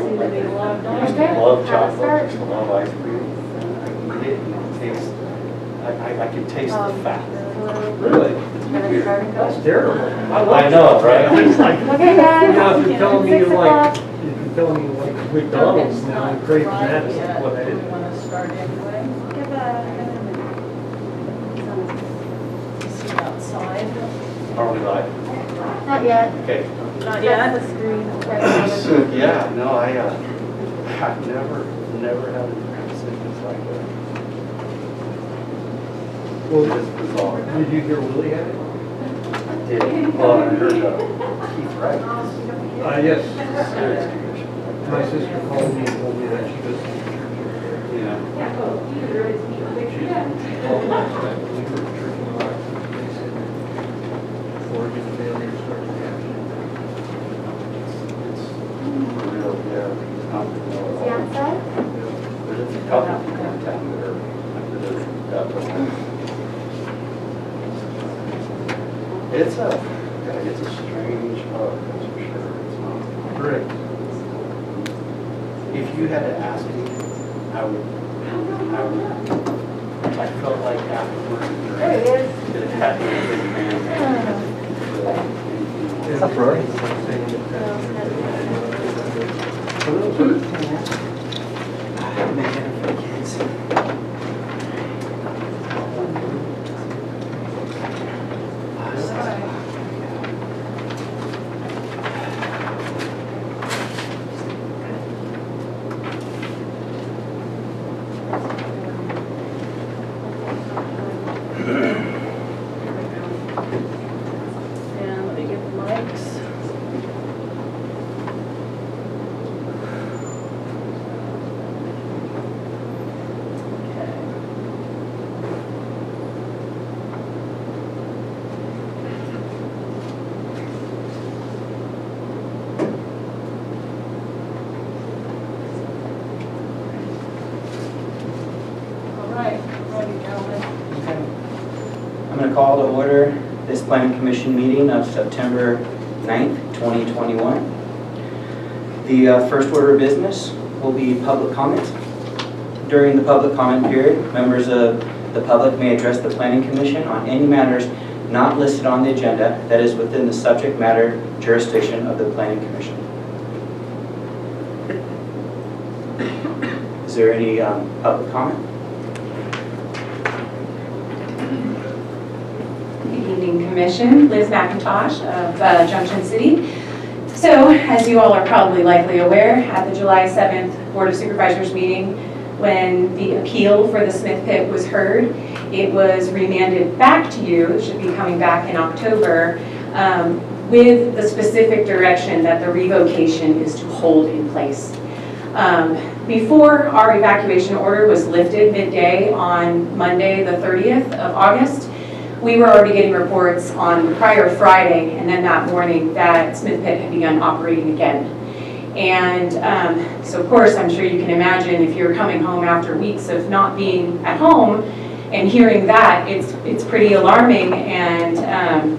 seem to be a lot of I used dogs. to love chocolate, I used to love ice cream. I eat it and it tastes, I can taste the fat. Really? That's That's terrible. I know, right? It's like, Okay, guys. now if you're telling me you 6 like, o'clock. if you're telling me you like McDonald's now and craving that, it's like, what I Do we did. want to start anyway? Give a, See outside? Are we live? not yet. Okay. Not That's yet. the screen. Yeah, no, I've never had a sickness like that. Well, It's bizarre. did you hear Willie had it? I did. Well, I heard Keith Wright. Yes. Serious condition. My sister called me and told me that she goes to church. Yeah. She called last night, we were at church in Ohio. They said, organ failure starts happening. It's for real, yeah. It's not for real Is he at all. outside? There's a couple of people in town that are, that are, it's a strange bug, that's for sure. It's not. Correct. If you had to ask me, I felt like afterwards. There he is. That it had to have been man. What's up, Rory? And let me get the mics. Okay. All right, ready, gentlemen. I'm going to call to order this Planning Commission meeting of September 9th, 2021. The first order of business will be public comment. During the public comment period, members of the public may address the Planning Commission on any matters not listed on the agenda that is within the subject matter jurisdiction of the Planning Commission. Is there any public comment? Good evening, Commission. Liz McIntosh of Junction City. So, as you all are probably likely aware, at the July 7th Board of Supervisors meeting, when the appeal for the Smith Pit was heard, it was remanded back to you. It should be coming back in October with the specific direction that the revocation is to hold in place. Before our evacuation order was lifted midday on Monday, the 30th of August, we were already getting reports on the prior Friday and then that morning that Smith Pit had begun operating again. And so of course, I'm sure you can imagine if you're coming home after weeks of not being at home and hearing that, it's pretty alarming. And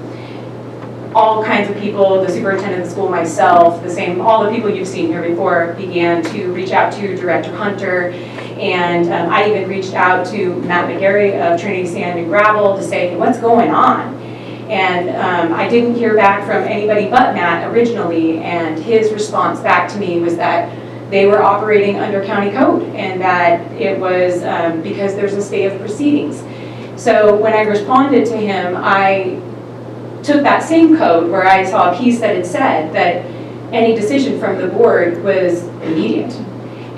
all kinds of people, the superintendent of the school, myself, all the people you've seen here before began to reach out to Director Hunter. And I even reached out to Matt McGarry of Trinity Sand and Gravel to say, hey, what's going on? And I didn't hear back from anybody but Matt originally, and his response back to me was that they were operating under county code and that it was because there's a stay of proceedings. So when I responded to him, I took that same code where I saw a piece that had said that any decision from the board was immediate.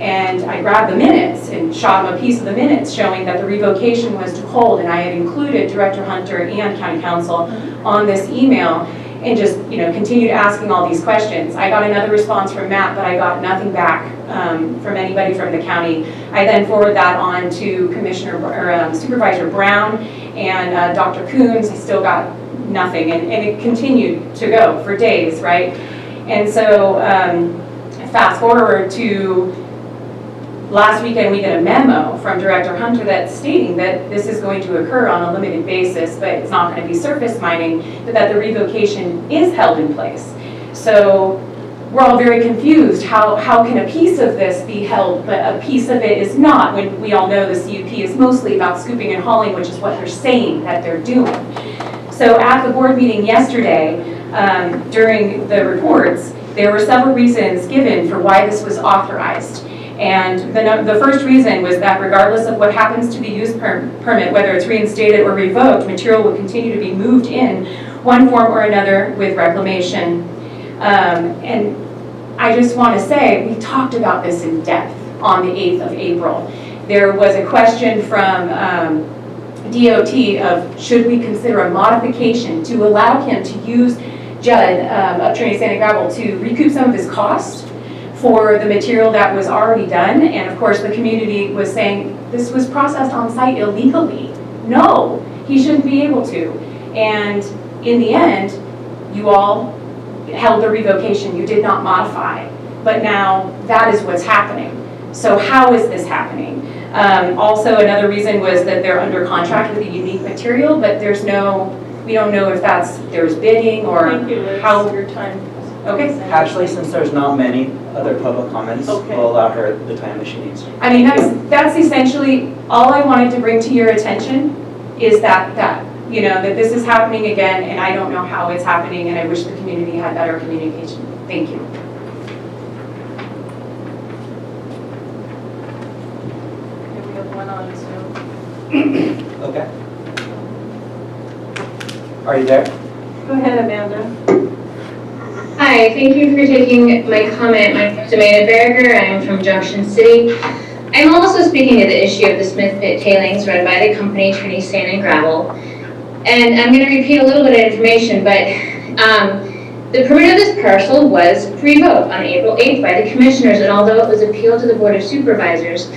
And I grabbed the minutes and shot him a piece of the minutes showing that the revocation was to hold, and I had included Director Hunter and County Council on this email and just continued asking all these questions. I got another response from Matt, but I got nothing back from anybody from the county. I then forwarded that on to Supervisor Brown and Dr. Coons. I still got nothing, and it continued to go for days, right? And so fast forward to last weekend, we get a memo from Director Hunter that's stating that this is going to occur on a limited basis, but it's not going to be surface mining, but that the revocation is held in place. So we're all very confused. How can a piece of this be held, but a piece of it is not, when we all know the CUP is mostly about scooping and hauling, which is what they're saying that they're doing. So at the board meeting yesterday, during the reports, there were several reasons given for why this was authorized. And the first reason was that regardless of what happens to the use permit, whether it's reinstated or revoked, material will continue to be moved in one form or another with reclamation. And I just want to say, we talked about this in depth on the 8th of April. There was a question from DOT of should we consider a modification to allow him to use Judd of Trinity Sand and Gravel to recoup some of his cost for the material that was already done. And of course, the community was saying this was processed on site illegally. No, he shouldn't be able to. And in the end, you all held the revocation. You did not modify. But now that is what's happening. So how is this happening? Also, another reason was that they're under contract with a unique material, but we don't know if there's bidding or Thank you, Liz, how. for your time. Okay. Actually, since there's not many other public comments, Okay. we'll allow her the time that she needs. I mean, that's essentially all I wanted to bring to your attention is that this is happening again, and I don't know how it's happening, and I wish the community had better communication. Thank you. Okay, we have one on Zoom. Okay. Are you there? Go ahead, Amanda. Hi, thank you for taking my comment. My name is Amanda Berger. I'm from Junction City. I'm also speaking to the issue of the Smith Pit tailings run by the company Trinity Sand and Gravel. And I'm going to repeat a little bit of information, but the permit of this parcel was revoked on April 8th by the commissioners, and although it was appealed to the Board of Supervisors,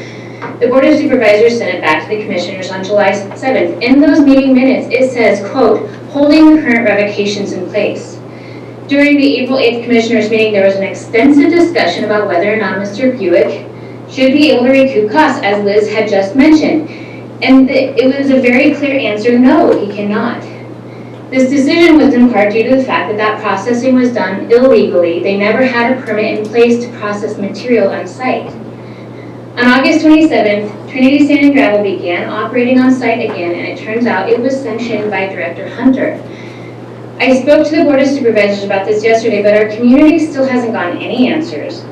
the Board of Supervisors sent it back to the commissioners on July 7th. In those meeting minutes, it says, quote, holding the current revocations in place. During the April 8th commissioners meeting, there was an extensive discussion about whether or not Mr. Buick should be able to recoup costs, as Liz had just mentioned. And it was a very clear answer, no, he cannot. This decision was in part due to the fact that that processing was done illegally. They never had a permit in place to process material on site. On August 27th, Trinity Sand and Gravel began operating on site again, and it turns out it was sanctioned by Director Hunter. I spoke to the Board of Supervisors about this yesterday, but our community still hasn't gotten any answers.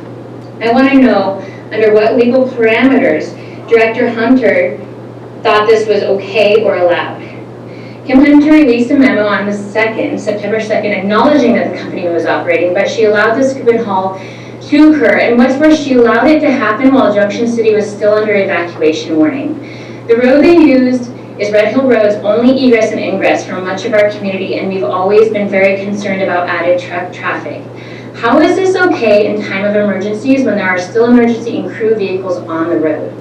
I want to know under what legal parameters Director Hunter thought this was okay or allowed. Kim Hunter released a memo on the September 2nd, acknowledging that the company was operating, but she allowed the scoop and haul to occur, and what's worse, she allowed it to happen while Junction City was still under evacuation warning. The road they used is Red Hill Road's only egress and ingress from much of our community, and we've always been very concerned about added truck traffic. How is this okay in time of emergencies when there are still emergency and crew vehicles on the road?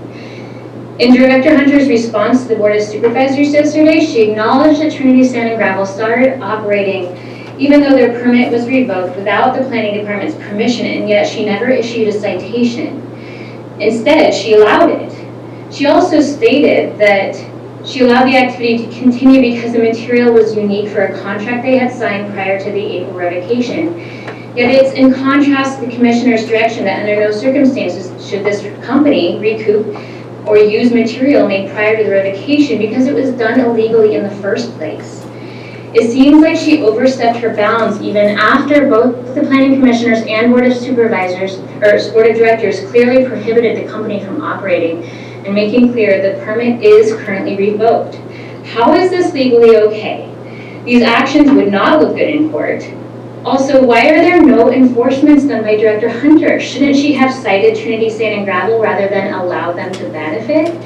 In Director Hunter's response to the Board of Supervisors yesterday, she acknowledged that Trinity Sand and Gravel started operating even though their permit was revoked without the planning department's permission, and yet she never issued a citation. Instead, she allowed it. She also stated that she allowed the activity to continue because the material was unique for a contract they had signed prior to the April revocation. Yet it's in contrast to the Commissioner's direction that under no circumstances should this company recoup or use material made prior to the revocation because it was done illegally in the first place. It seems like she overstepped her bounds even after both the Planning Commissioners and Board of Supervisors, or Board of Directors, clearly prohibited the company from operating and making clear the permit is currently revoked. How is this legally okay? These actions would not look good in court. Also, why are there no enforcements done by Director Hunter? Shouldn't she have cited Trinity Sand and Gravel rather than allow them to benefit?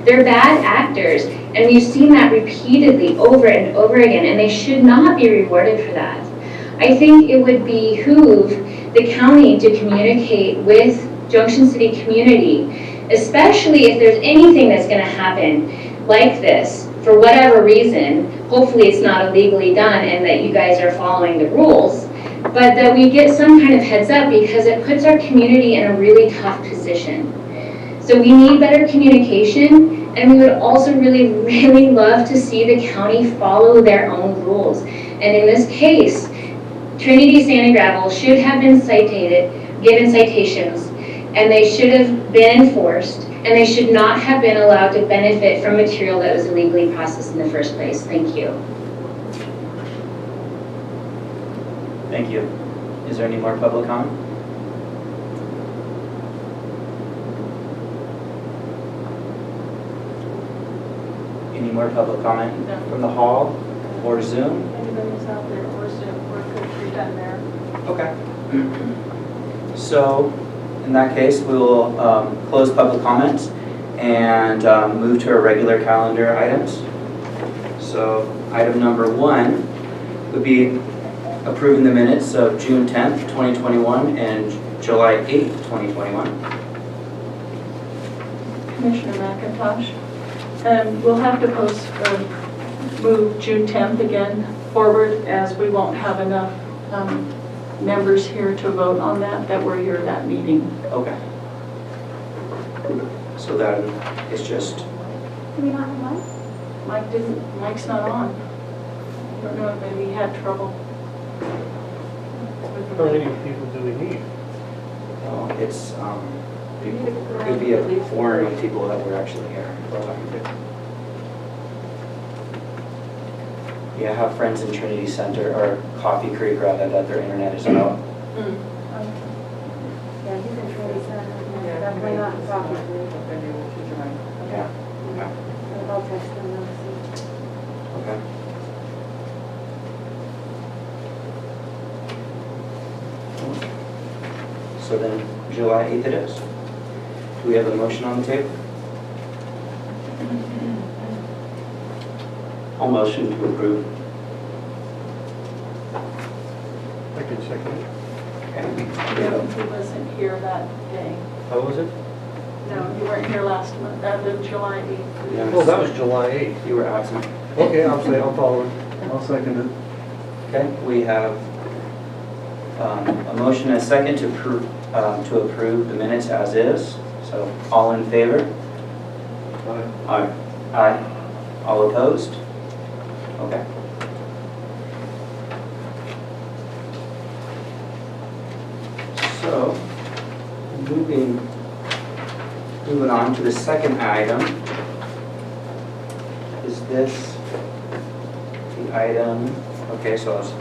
They're bad actors, and we've seen that repeatedly over and over again, and they should not be rewarded for that. I think it would behoove the county to communicate with Junction City community, especially if there's anything that's going to happen like this, for whatever reason. Hopefully it's not illegally done and that you guys are following the rules, but that we get some kind of heads up because it puts our community in a really tough position. So we need better communication, and we would also really, really love to see the county follow their own rules. And in this case, Trinity Sand and Gravel should have been given citations, and they should have been enforced, and they should not have been allowed to benefit from material that was illegally processed in the first place. Thank you. Thank you. Is there any more public comment? Any more public comment No. from the hall or Zoom? Anybody's out there or Zoom, we're good, we're done there. Okay. So, in that case, we will close public comments and move to our regular calendar items. So, item number 1 would be approving the minutes of June 10th, 2021 and July 8th, 2021. Commissioner McIntosh, we'll have to move June 10th again forward, as we won't have enough members here to vote on that were here at that meeting. Okay. So that is just, Do we not have one? Mike's not on. I don't know if maybe he had trouble. How many people do we need? it's, it would be a quorum of people that were actually here. Yeah, have friends in Trinity Center or Coffee Creek rather that their internet is out. Yeah, he's in Trinity Center. Yeah, definitely not in Coffee Creek. Yeah. I'll text them and see. Okay. So then, July 8th it is. Do we have a motion on the table? I'll motion to approve. I can second it. Okay. He wasn't here that day. How was it? No, you weren't here last month, the July 8th. Yes. Oh, that was July 8th. You were absent. Okay, I'll follow it. I'll second it. Okay, we have a motion and a second to approve the minutes as is. So, all in favor? Aye. Aye. All opposed? Okay. So, moving on to the second item. Is this the item? Okay, so it's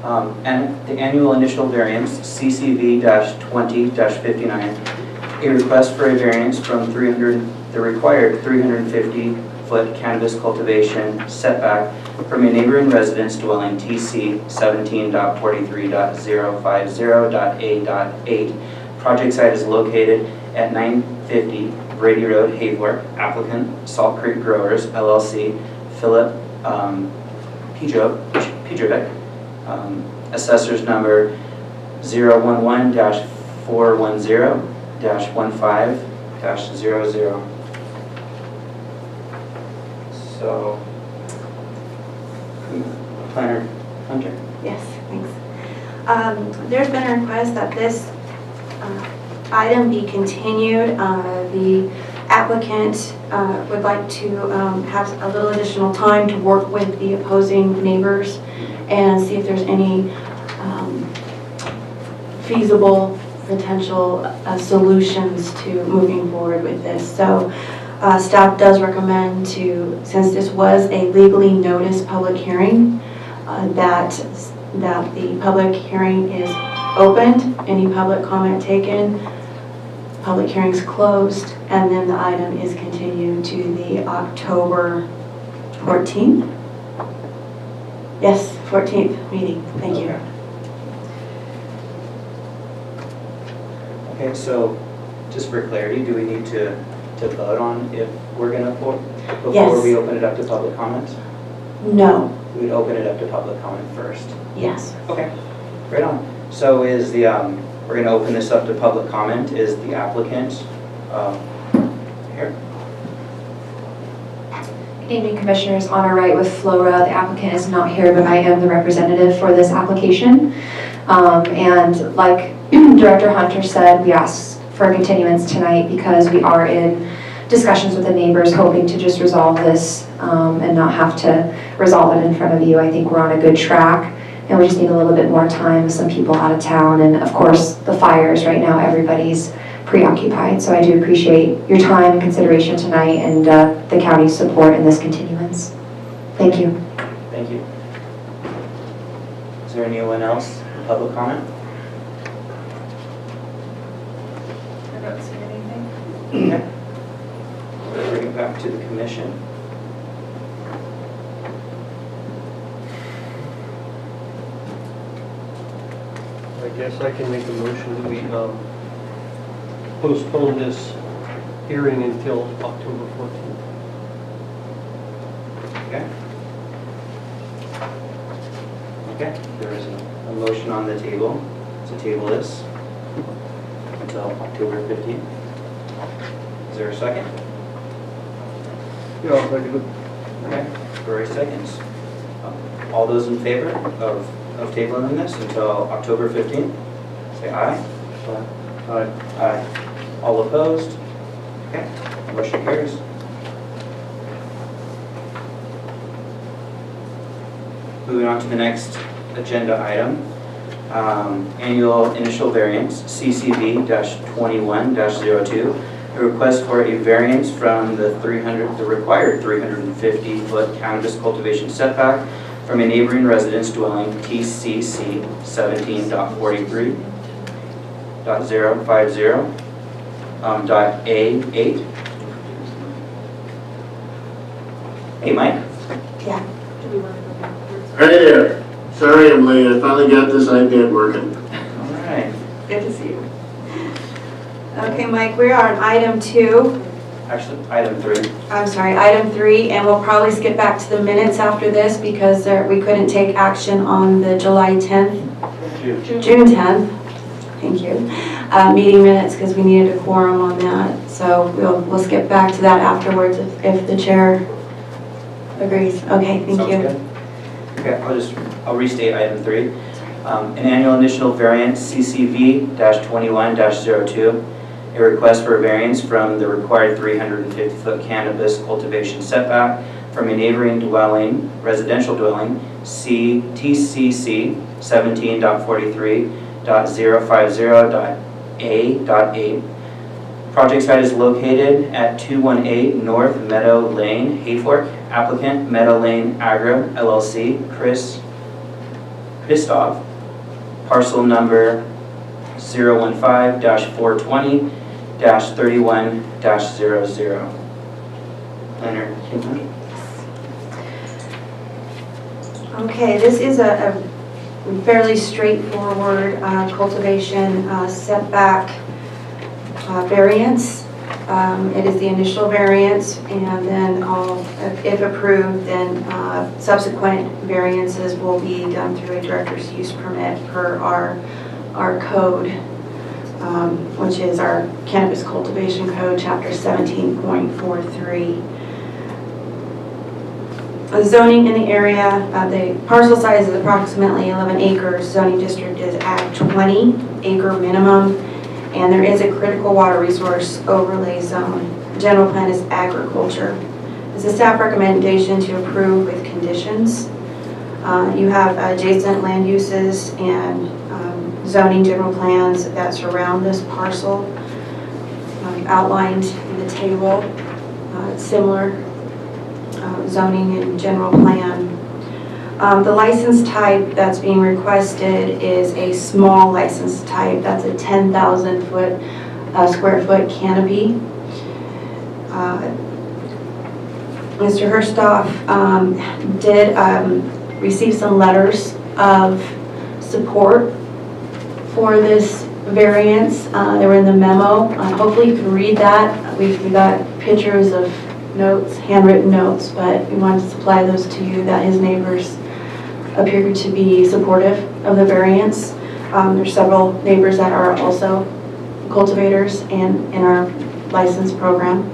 and the annual initial variance, CCV-20-59, a request for a variance from the required 350-foot cannabis cultivation setback from a neighboring residence dwelling TC 17.43.050.a.8. Project site is located at 950 Brady Road, Havelock. Applicant Salt Creek Growers, LLC, Philip Pejovic. Assessors number 011-410-15-00. So, Planner Hunter. Yes, thanks. There's been a request that this item be continued. The applicant would like to have a little additional time to work with the opposing neighbors and see if there's any feasible potential solutions to moving forward with this. So staff does recommend since this was a legally noticed public hearing, that the public hearing is opened, any public comment taken, public hearing's closed, and then the item is continued to the October 14th. Yes, 14th meeting. Thank you. Okay, so just for clarity, do we need to vote on if we're going to, before Yes. we open it up to public comment? No. We'd open it up to public comment first. Yes. Okay, right on. So is the, we're going to open this up to public comment. Is the applicant here? Good evening, Commissioners. On our right with Flora, the applicant is not here, but I am the representative for this application. And like Director Hunter said, we asked for a continuance tonight because we are in discussions with the neighbors, hoping to just resolve this and not have to resolve it in front of you. I think we're on a good track. and we just need a little bit more time, some people out of town, and of course, the fires right now, everybody's preoccupied. So I do appreciate your time and consideration tonight and the county's support in this continuance. Thank you. Thank you. Is there anyone else for public comment? I don't see anything. Okay. We'll bring it back to the commission. I guess I can make a motion that we postpone this hearing until October 14th. Okay. Okay, there is a motion on the table to table this until October 15th. Is there a second? Yeah, I'll second it. Okay, Rory seconds. All those in favor of tabling this until October 15th, say aye. Aye. Aye. All opposed? Okay, motion carries. Moving on to the next agenda item, annual initial variance, CCV-21-02, a request for a variance from the required 350-foot cannabis cultivation setback from a neighboring residence dwelling, TCC 17.43.050, .A8. Hey, Mike? Yeah. Do we want to go backwards? Hi there. Sorry I'm late. I finally got this iPad working. All right. Good to see you. Okay, Mike, we're on item 2. Actually, item 3. I'm sorry, item 3, and we'll probably skip back to the minutes after this because we couldn't take action on the July 10th, June 10th, thank you, meeting minutes because we needed a quorum on that. So we'll skip back to that afterwards if the chair agrees. Okay, thank you. Sounds good. Okay, I'll restate item 3. An annual initial variance, CCV-21-02, a request for a variance from the required 350-foot cannabis cultivation setback from a neighboring dwelling, residential dwelling, TCC 17.43.050.A.8. Project site is located at 218 North Meadow Lane, Hayfork. Applicant, Meadow Lane Agro, LLC, Christoph. Parcel number 015-420-31-00. Planner Kinley. Okay, this is a fairly straightforward cultivation setback variance. It is the initial variance, and then if approved, then subsequent variances will be done through a director's use permit per our code, which is our Cannabis Cultivation Code, Chapter 17.43. Zoning in the area, the parcel size is approximately 11 acres. Zoning district is at 20 acre minimum, and there is a critical water resource overlay zone. The general plan is agriculture. It's a staff recommendation to approve with conditions. You have adjacent land uses and zoning general plans that surround this parcel, outlined in the table. Similar zoning and general plan. The license type that's being requested is a small license type. That's a 10,000 square foot canopy. Mr. Herstoff did receive some letters of support for this variance. They were in the memo. Hopefully you can read that. We got pictures of notes, handwritten notes, but we wanted to supply those to you that his neighbors appear to be supportive of the variance. There's several neighbors that are also cultivators and in our license program.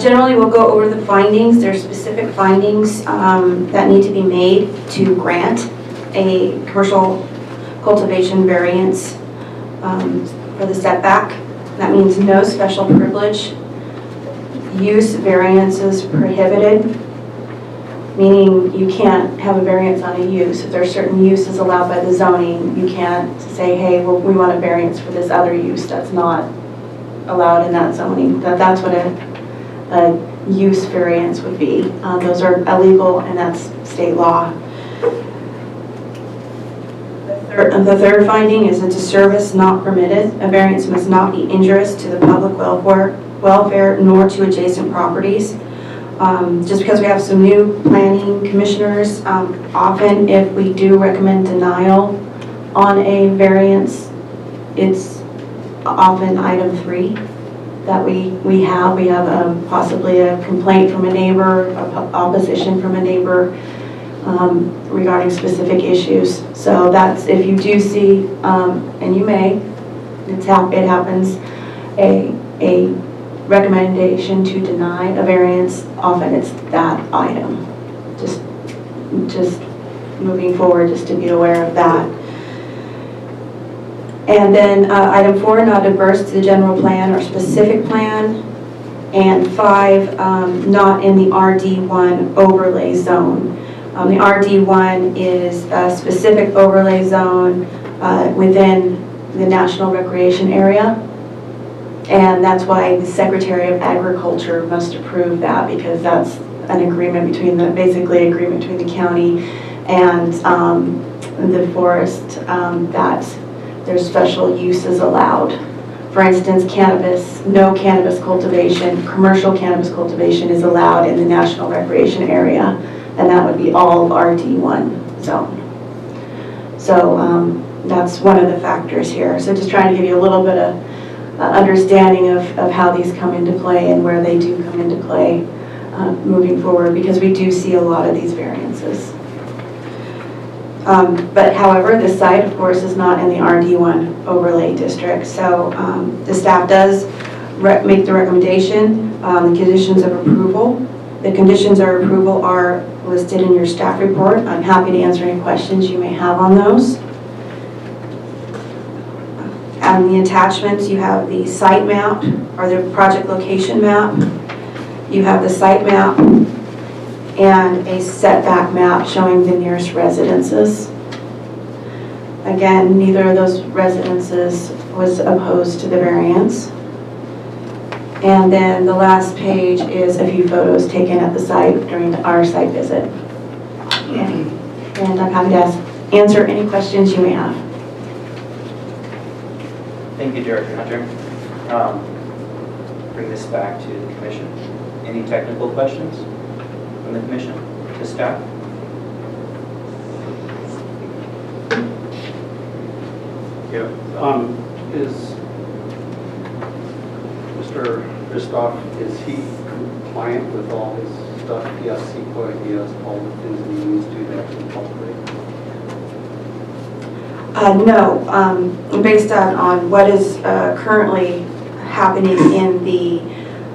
Generally, we'll go over the findings. There's specific findings that need to be made to grant a commercial cultivation variance for the setback. That means no special privilege, use variances prohibited, meaning you can't have a variance on a use. If there are certain uses allowed by the zoning, you can't say, hey, well, we want a variance for this other use that's not allowed in that zoning. That's what a use variance would be. Those are illegal, and that's state law. The third finding is it's a service not permitted. A variance must not be injurious to the public welfare nor to adjacent properties. Just because we have some new planning commissioners, often if we do recommend denial on a variance, it's often item 3 that we have. We have possibly a complaint from a neighbor, opposition from a neighbor regarding specific issues. So that's, if you do see, and you may, it happens, a recommendation to deny a variance, often it's that item. Just moving forward, just to be aware of that. And then item 4, not adverse to the general plan or specific plan. And 5, not in the RD1 overlay zone. The RD1 is a specific overlay zone within the National Recreation Area. And that's why the Secretary of Agriculture must approve that, because that's an agreement between basically agreement between the county and the forest, that there's special uses allowed. For instance, cannabis, no cannabis cultivation, commercial cannabis cultivation is allowed in the National Recreation Area, and that would be all of RD1 zone. So that's one of the factors here. So just trying to give you a little bit of understanding of how these come into play and where they do come into play moving forward, because we do see a lot of these variances. But however, this site, of course, is not in the RD1 overlay district. So the staff does make the recommendation, the conditions of approval. The conditions of approval are listed in your staff report. I'm happy to answer any questions you may have on those. On the attachments, you have the site map, or the project location map. You have the site map and a setback map showing the nearest residences. Again, neither of those residences was opposed to the variance. And then the last page is a few photos taken at the site during our site visit. And I'm happy to answer any questions you may have. Thank you, Director Hunter. Bring this back to the commission. Any technical questions from the commission to staff? Yeah. Is Mr. Christoph, is he compliant with all his stuff? He has CEQA, he has all the things that he needs to actually cultivate? No, based on what is currently happening in the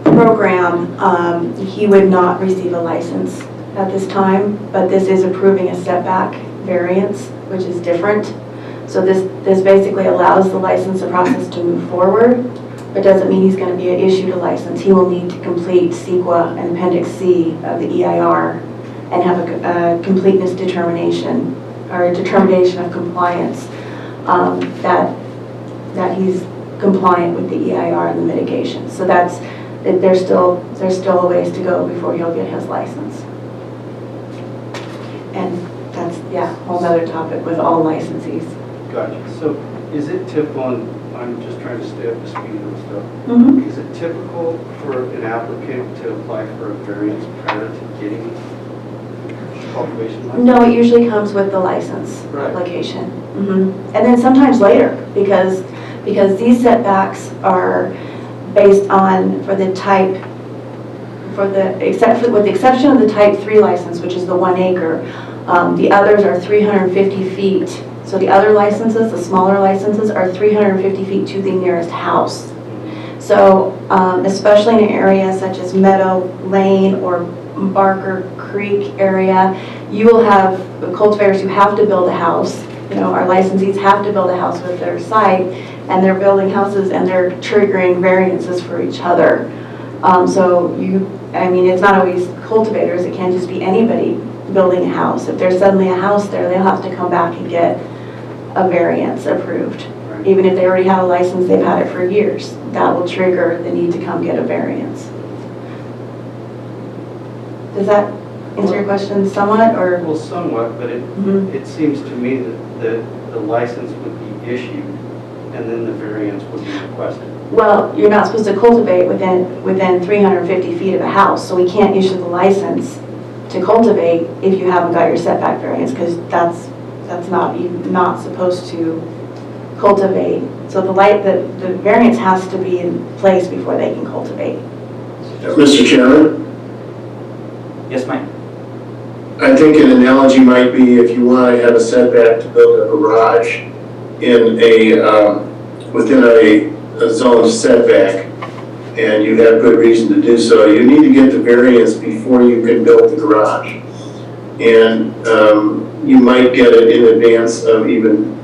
program, he would not receive a license at this time, but this is approving a setback variance, which is different. So this basically allows the licensing process to move forward, but doesn't mean he's going to be issued a license. He will need to complete CEQA and Appendix C of the EIR and have a completeness determination, or a determination of compliance, that he's compliant with the EIR and the mitigation. So there's still a ways to go before he'll get his license. And that's, yeah, a whole other topic with all licensees. Gotcha. So is it typical, and I'm just trying to stay up to speed and stuff, Mm-hmm. is it typical for an applicant to apply for a variance prior to getting a cultivation license? No, it usually comes with the license Right. application. Mm-hmm. And then sometimes later, because these setbacks are based on, with the exception of the type 3 license, which is the 1 acre, the others are 350 feet. So the other licenses, the smaller licenses, are 350 feet to the nearest house. So especially in an area such as Meadow Lane or Barker Creek area, you will have cultivators who have to build a house. You know, our licensees have to build a house with their site, and they're building houses and they're triggering variances for each other. So it's not always cultivators, it can just be anybody building a house. If there's suddenly a house there, they'll have to come back and get a variance approved. Right. Even if they already have a license, they've had it for years. That will trigger the need to come get a variance. Does that answer your question somewhat, or? Well, somewhat, but Mhm. it seems to me that the license would be issued and then the variance would be requested. Well, you're not supposed to cultivate within 350 feet of a house, so we can't issue the license to cultivate if you haven't got your setback variance, because that's not, you're not supposed to cultivate. So the variance has to be in place before they can cultivate. Mr. Chairman, Yes, Mike? I think an analogy might be if you want to have a setback to build a garage in within a zone setback, and you have good reason to do so, you need to get the variance before you can build the garage. And you might get it in advance of even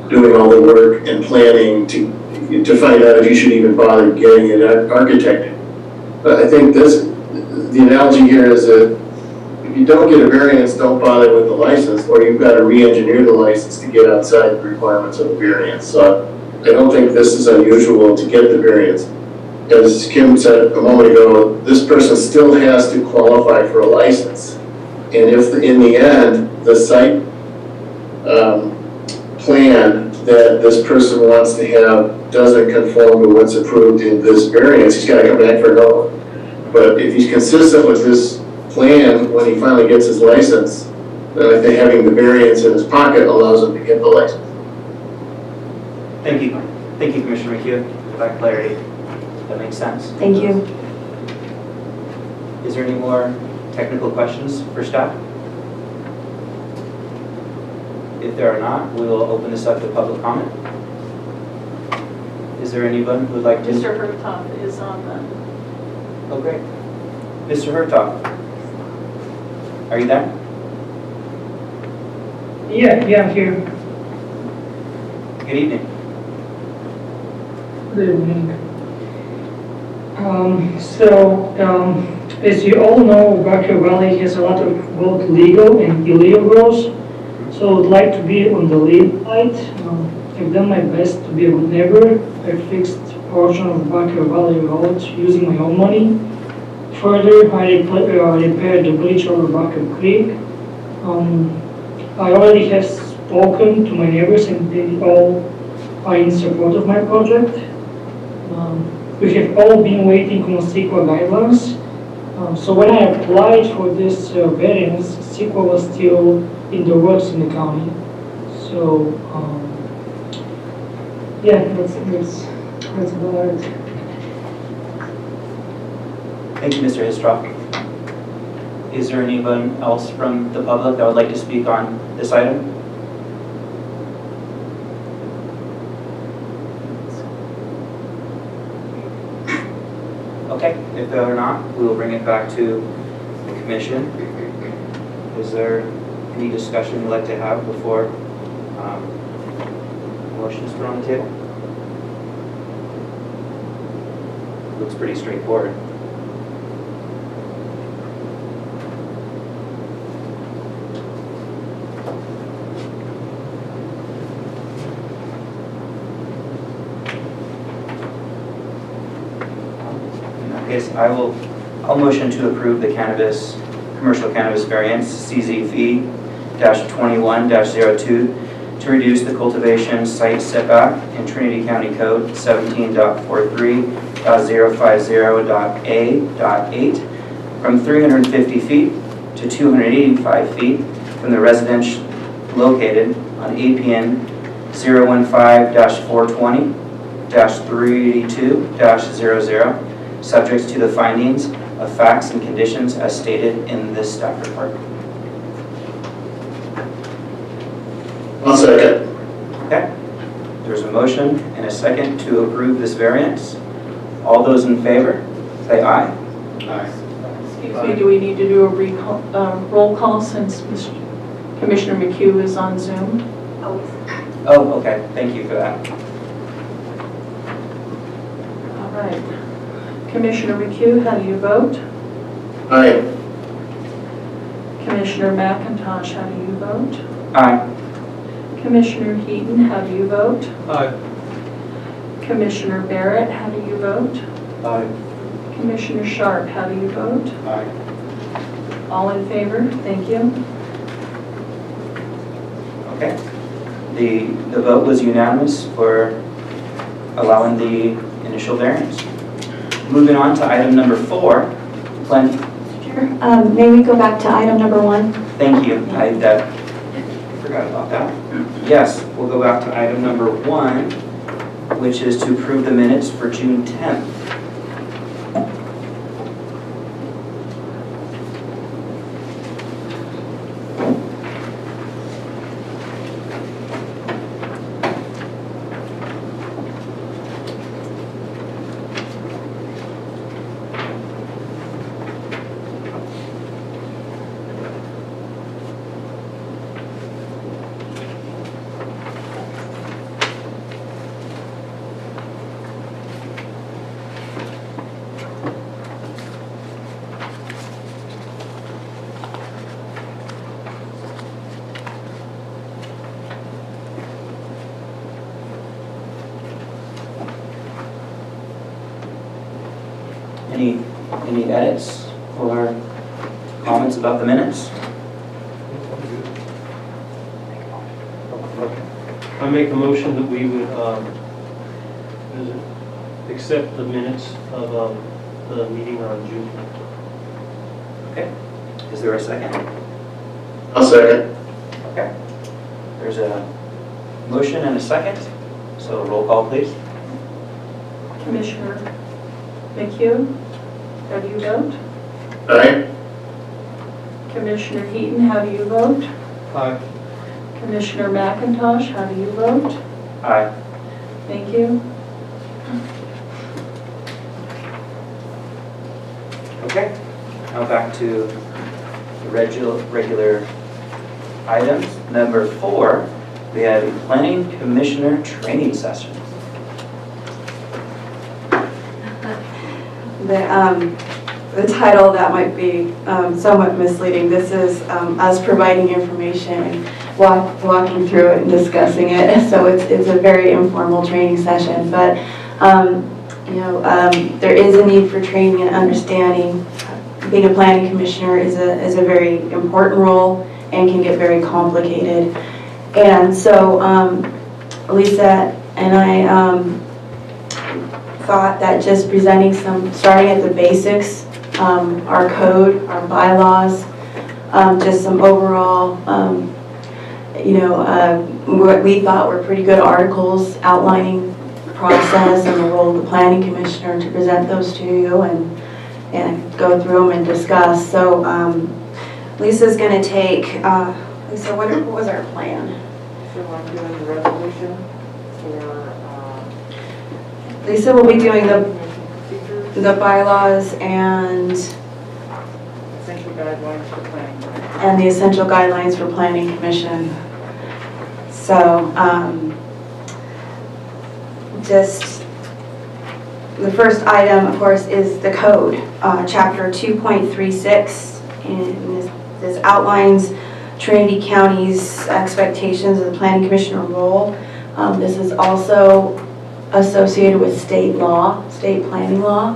doing all the work and planning to find out if you should even bother getting it architected. But I think the analogy here is that if you don't get a variance, don't bother with the license, or you've got to re-engineer the license to get outside the requirements of the variance. So I don't think this is unusual to get the variance. As Kim said a moment ago, this person still has to qualify for a license. And if in the end, the site plan that this person wants to have doesn't conform to what's approved in this variance, he's got to come back for another one. But if he's consistent with this plan when he finally gets his license, then I think having the variance in his pocket allows him to get the license. Thank you. Thank you, Commissioner McHugh, for that clarity. That makes sense. Thank you. Is there any more technical questions for staff? If there are not, we will open this up to public comment. Is there anyone who would like to? Mr. Hertog is on the. Oh, great. Mr. Hertog, are you there? Yeah, I'm here. Good evening. Good evening. As you all know, Barker Valley has a lot of both legal and illegal grows. So I would like to be on the lead side. I've done my best to be a good neighbor. I fixed a portion of Barker Valley Road using my own money. Further, I repaired the bridge over Barker Creek. I already have spoken to my neighbors and they all are in support of my project. We have all been waiting on CEQA guidelines. So when I applied for this variance, CEQA was still in the works in the county. So yeah, that's about it. Thank you, Mr. Histroff. Is there anyone else from the public that would like to speak on this item? Okay, if there are not, we will bring it back to the commission. Is there any discussion you'd like to have before motions put on the table? Looks pretty straightforward. Yes, I'll motion to approve the commercial cannabis variance, CZV-21-02, to reduce the cultivation site setback in Trinity County Code 17.43.050.A.8 from 350 feet to 285 feet from the residence located on APN 015-420-382-00, subject to the findings of facts and conditions as stated in this staff report. I'll second. Okay. There's a motion and a second to approve this variance. All those in favor, say aye. Aye. Excuse me, do we need to do a roll call since Commissioner McHugh is on Zoom? Oh, okay. Thank you for that. All right. Commissioner McHugh, how do you vote? Aye. Commissioner McIntosh, how do you vote? Aye. Commissioner Heaton, how do you vote? Aye. Commissioner Barrett, how do you vote? Aye. Commissioner Sharp, how do you vote? Aye. All in favor? Thank you. Okay. The vote was unanimous for allowing the initial variance. Moving on to item number 4, plan. May we go back to item number 1? Thank you. I forgot about that. Yes, we'll go back to item number 1, which is to approve the minutes for June 10th. Any edits or comments about the minutes? I make a motion that we would, accept the minutes of the meeting on June. Okay. Is there a second? I'll second. Okay. There's a motion and a second. So roll call, please. Commissioner McHugh, how do you vote? Aye. Commissioner Heaton, how do you vote? Aye. Commissioner McIntosh, how do you vote? Aye. Thank you. Okay. Now back to the regular items. Number 4, we have a planning commissioner training session. The title, that might be somewhat misleading. This is us providing information and walking through it and discussing it. So it's a very informal training session. But there is a need for training and understanding. Being a planning commissioner is a very important role and can get very complicated. And so Lisa and I thought that just presenting starting at the basics, our code, our bylaws, just some overall, what we thought were pretty good articles outlining the process and the role of the planning commissioner to present those to you and go through them and discuss. So Lisa's going to take, Lisa, what was our plan? So I'm doing the resolution for, Lisa will be doing procedures, the bylaws and essential guidelines for planning. the essential guidelines for planning commission. So just the first item, of course, is the code, chapter 2.36, and this outlines Trinity County's expectations of the planning commissioner role. This is also associated with state law, state planning law,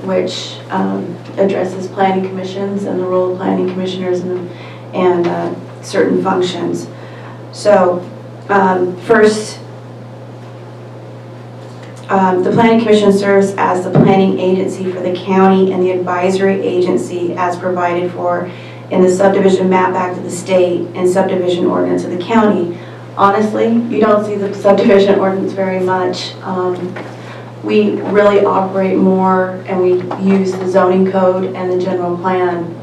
which addresses planning commissions and the role of planning commissioners and certain functions. So first, the Planning Commission serves as the planning agency for the county and the advisory agency as provided for in the Subdivision Map Act of the state and Subdivision Ordinance of the county. Honestly, you don't see the Subdivision Ordinance very much. We really operate more and we use the zoning code and the general plan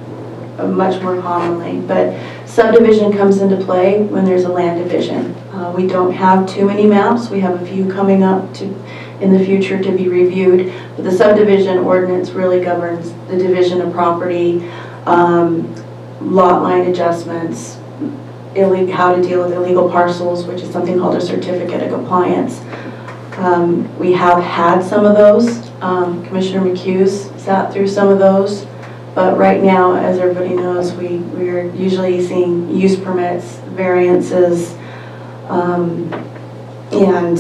much more commonly. But subdivision comes into play when there's a land division. We don't have too many maps. We have a few coming up in the future to be reviewed. But the subdivision ordinance really governs the division of property, lot line adjustments, how to deal with illegal parcels, which is something called a certificate of compliance. We have had some of those Commissioner McHugh's sat through some of those. But right now, as everybody knows, we're usually seeing use permits, variances, and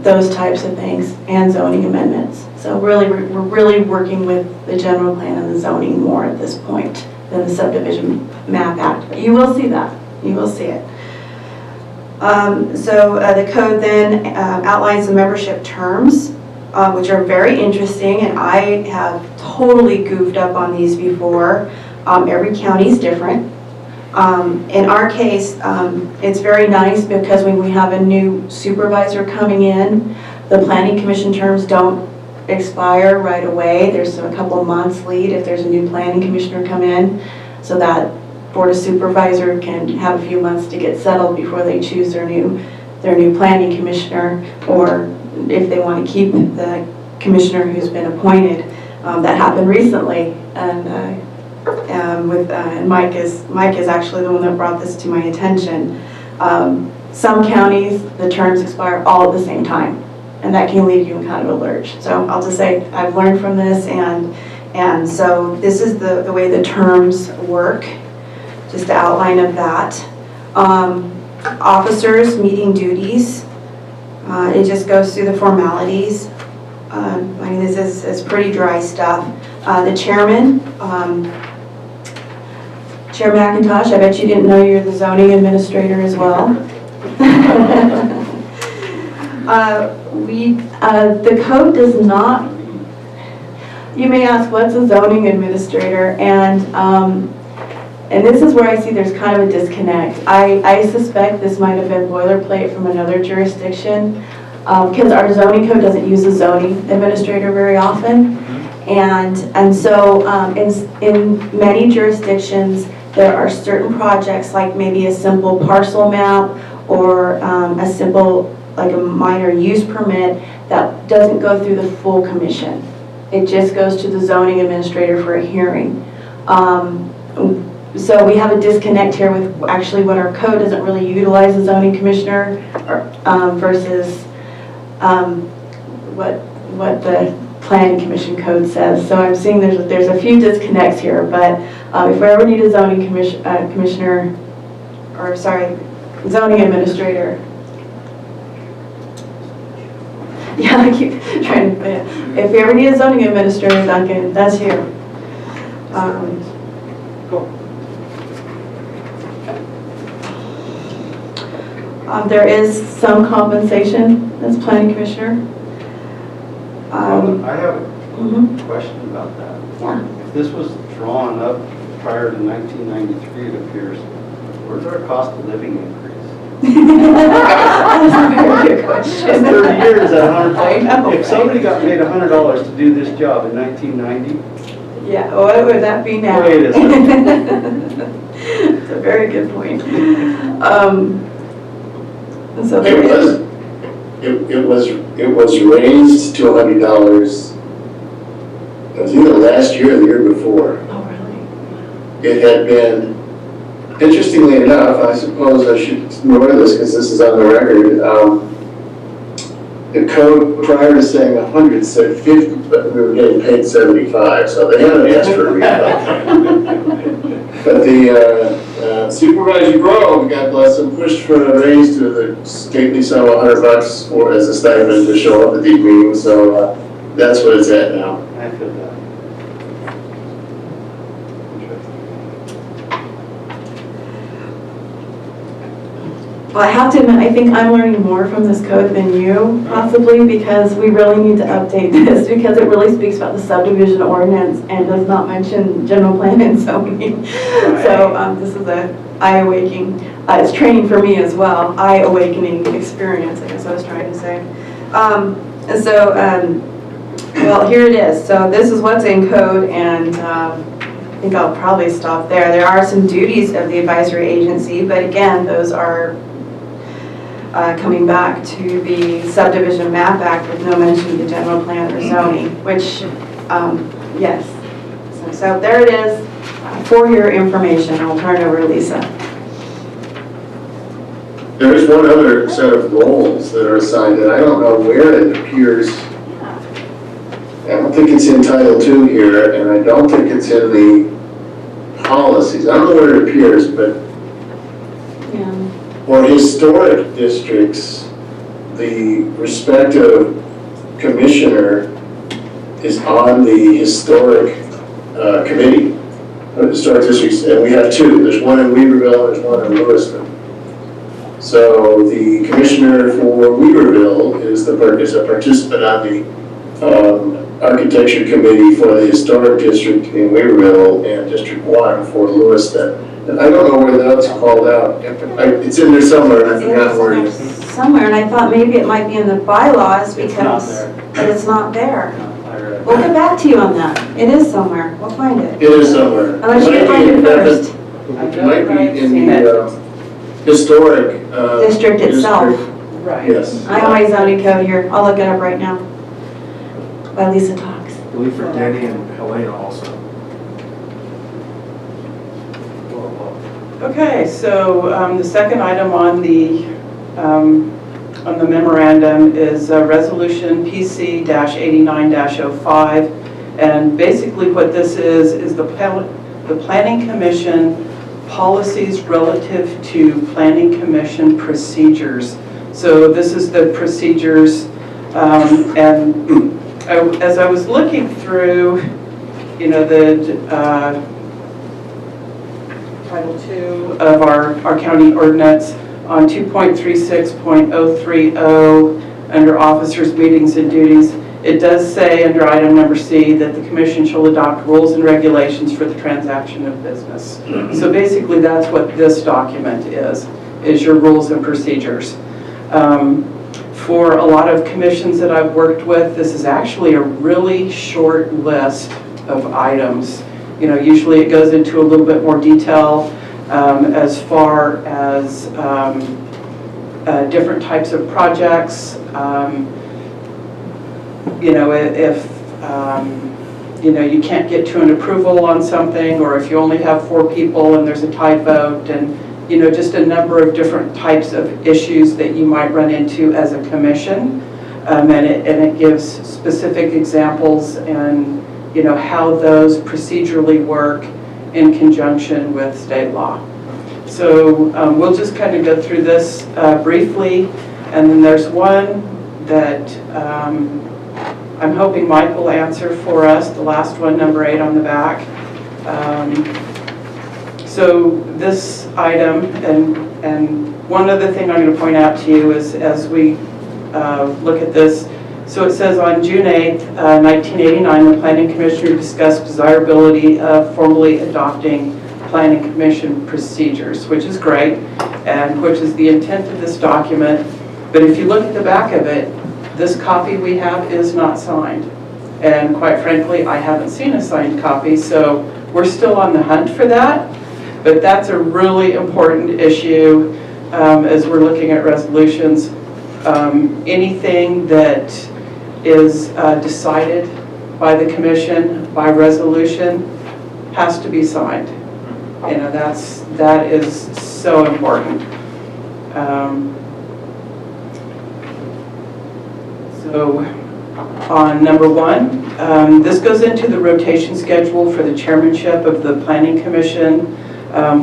those types of things, and zoning amendments. So really, we're really working with the general plan and the zoning more at this point than the Subdivision Map Act. But you will see that. You will see it. The code then outlines the membership terms, which are very interesting, and I have totally goofed up on these before. Every county is different. In our case, it's very nice because when we have a new supervisor coming in, the planning commission terms don't expire right away. There's a couple of months lead if there's a new planning commissioner come in, so that board of supervisor can have a few months to get settled before they choose their new planning commissioner, or if they want to keep the commissioner who's been appointed. That happened recently, and Mike is actually the one that brought this to my attention. Some counties, the terms expire all at the same time, and that can leave you in kind of a lurch. So I'll just say I've learned from this, and so this is the way the terms work. Just the outline of that. Officers meeting duties. It just goes through the formalities. I mean, this is pretty dry stuff. The chairman, Chair McIntosh, I bet you didn't know you're the zoning administrator as well. The code does not, you may ask, what's a zoning administrator? And this is where I see there's kind of a disconnect. I suspect this might have been boilerplate from another jurisdiction, because our zoning code doesn't use a zoning administrator very often. And so in many jurisdictions, there are certain projects, like maybe a simple parcel map or a simple, like a minor use permit, that doesn't go through the full commission. It just goes to the zoning administrator for a hearing. So we have a disconnect here with actually what our code doesn't really utilize the zoning commissioner versus what the planning commission code says. So I'm seeing there's a few disconnects here, but if we ever need a zoning commissioner, or sorry, zoning administrator. Yeah, I keep trying to, if we ever need a zoning administrator, Duncan, that's you. There is some compensation as planning commissioner. I have a question about that. Yeah. If this was drawn up prior to 1993, it appears, where's our cost of living increase? That's a very good question. That's 30 years at $100. I know, If somebody got paid $100 to do this job in 1990, yeah, what would that be now? Wait a second. It's a very good point. So there It was raised to $100. It was either last year or the year before. Oh, really? It had been, interestingly enough, I suppose I should remember this because this is on the record. The code prior to saying 100 said 50, but we were getting paid 75, so they haven't asked for a refund. But the Supervisor Grove, God bless him, pushed for a raise to the stately sum of $100 for as a stipend to show up at these meetings. So that's what it's at now. I feel that. Well, I have to admit, I think I'm learning more from this code than you, possibly, because we really need to update this, because it really speaks about the subdivision ordinance and does not mention general plan and zoning. So this is a eye-awakening, it's training for me as well, eye-awakening experience, I guess I was trying to say. Well, here it is. So this is what's in code, and I think I'll probably stop there. There are some duties of the advisory agency, but again, those are coming back to the Subdivision Map Act with no mention of the general plan or zoning, which, yes. So there it is for your information. I'll turn it over to Lisa. There is one other set of roles that are assigned, and I don't know where it appears I don't think it's in Title II here, and I don't think it's in the policies. I don't know where it appears, but Yeah. for historic districts, the respective commissioner is on the historic committee of historic districts, and we have two. There's one in Weaverville, there's one in Lewiston. So the commissioner for Weaverville is a participant on the architecture committee for the historic district in Weaverville and District 1 for Lewiston. And I don't know where that's called out. It's in there somewhere, and I forgot where it is. Somewhere, and I thought maybe it might be in the bylaws It's not because, there. but it's not there. No, I read it. We'll get back to you on that. It is somewhere. We'll find it. It is somewhere. Unless you can find it first. It might be in the historic. District itself. Right. Yes. I have my zoning code here. I'll look it up right now. While Lisa talks. I believe for Denny and Helena also. Okay, so the second item on the memorandum is Resolution PC-89-05. And basically what this is the Planning Commission policies relative to Planning Commission procedures. So this is the procedures, and as I was looking through, you know, the Title II of our county ordinance on 2.36.030 under officers' meetings and duties, it does say under item number C that the commission shall adopt rules and regulations for the transaction of business. So basically that's what this document is your rules and procedures. For a lot of commissions that I've worked with, this is actually a really short list of items. You know, usually it goes into a little bit more detail as far as different types of projects. You know, if you know, you can't get to an approval on something, or if you only have 4 people and there's a tie vote, and you know, just a number of different types of issues that you might run into as a commission, and it gives specific examples and you know how those procedurally work in conjunction with state law. So we'll just kind of go through this briefly, and then there's one that I'm hoping Mike will answer for us, the last one, number 8 on the back. So this item, and one other thing I'm going to point out to you is as we look at this, so it says on June 8th, 1989, the Planning Commission discussed desirability of formally adopting Planning Commission procedures, which is great, and which is the intent of this document. But if you look at the back of it, this copy we have is not signed. And quite frankly, I haven't seen a signed copy, so we're still on the hunt for that. But that's a really important issue as we're looking at resolutions. Anything that is decided by the commission by resolution has to be signed. You know, that is so important. So on number 1, this goes into the rotation schedule for the chairmanship of the Planning Commission,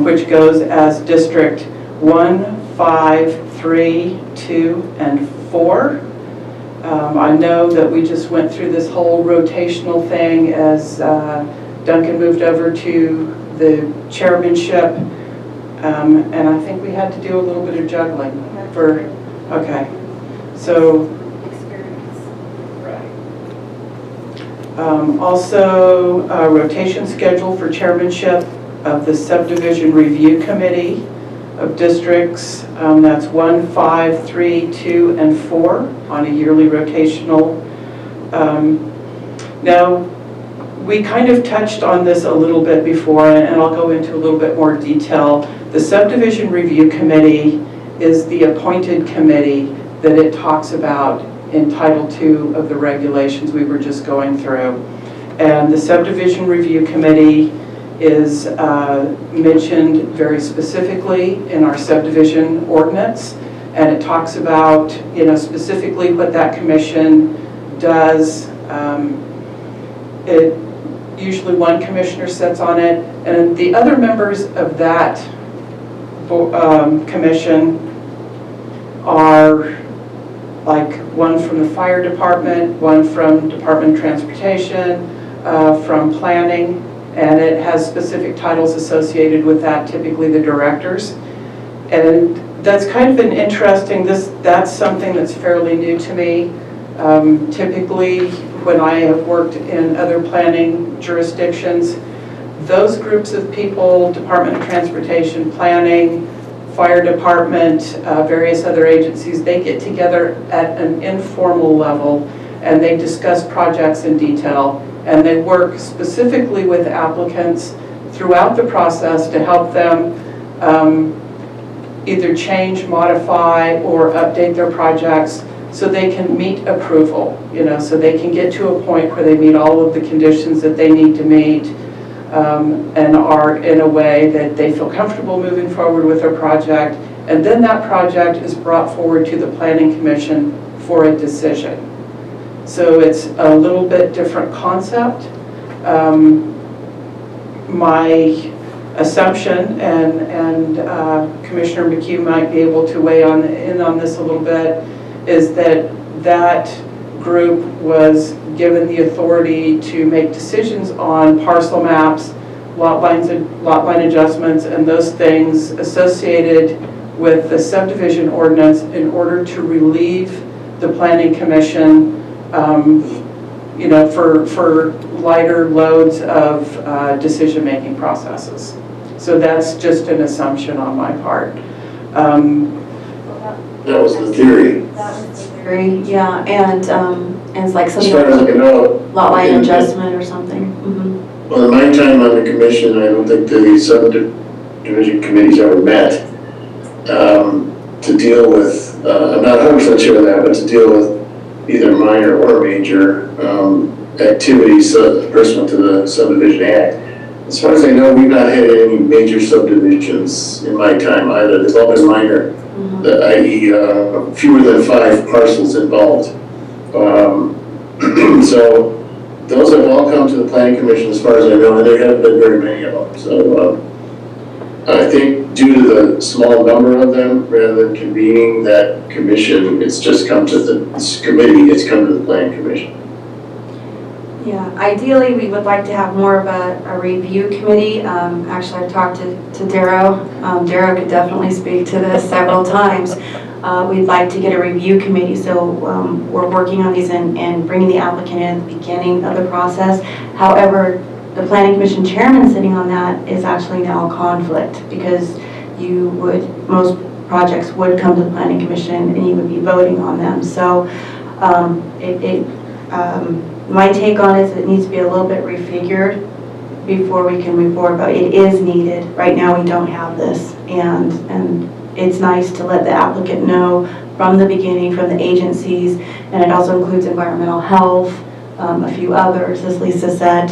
which goes as District 1, 5, 3, 2, and 4. I know that we just went through this whole rotational thing as Duncan moved over to the chairmanship, and I think we had to do a little bit of juggling for, okay. So, also a rotation schedule for chairmanship of the Subdivision Review Committee of districts. That's 1, 5, 3, 2, and 4 on a yearly rotational. Now, we kind of touched on this a little bit before, and I'll go into a little bit more detail. The Subdivision Review Committee is the appointed committee that it talks about in Title II of the regulations we were just going through. And the Subdivision Review Committee is mentioned very specifically in our Subdivision Ordinance, and it talks about, you know, specifically what that commission does. Usually one commissioner sits on it, and the other members of that commission are like one from the fire department, one from Department of Transportation, from planning, and it has specific titles associated with that, typically the directors. And that's kind of an interesting, that's something that's fairly new to me. Typically, when I have worked in other planning jurisdictions, those groups of people, Department of Transportation, planning, fire department, various other agencies, they get together at an informal level and they discuss projects in detail, and they work specifically with applicants throughout the process to help them either change, modify, or update their projects so they can meet approval, so they can get to a point where they meet all of the conditions that they need to meet, and are in a way that they feel comfortable moving forward with their project. And then that project is brought forward to the Planning Commission for a decision. So it's a little bit different concept. My assumption, and Commissioner McHugh might be able to weigh in on this a little bit, is that that group was given the authority to make decisions on parcel maps, lot line adjustments, and those things associated with the subdivision ordinance in order to relieve the Planning Commission, for lighter loads of decision-making processes. So that's just an assumption on my part. That was the theory. That was the theory, yeah, and it's like As something far as I know. lot line adjustment or something. Mm-hmm. Well, in my time on the commission, I don't think the subdivision committees ever met to deal with, I'm not 100% sure of that, but to deal with either minor or major activities pursuant to the Subdivision Act. As far as I know, we've not had any major subdivisions in my time either. They've all been minor, i.e. Fewer than 5 parcels involved. So those have all come to the Planning Commission as far as I know, and there haven't been very many of them. So I think due to the small number of them, rather than convening that commission, it's just come to this committee, it's come to the Planning Commission. Yeah, ideally, we would like to have more of a review committee. Actually, I've talked to Darrow. Darrow could definitely speak to this several times. We'd like to get a review committee, so we're working on these and bringing the applicant in at the beginning of the process. However, the Planning Commission chairman sitting on that is actually now a conflict, because most projects would come to the Planning Commission and you would be voting on them. So my take on it is it needs to be a little bit refigured before we can move forward, but it is needed. Right now we don't have this, and it's nice to let the applicant know from the beginning, from the agencies, and it also includes environmental health, a few others, as Lisa said,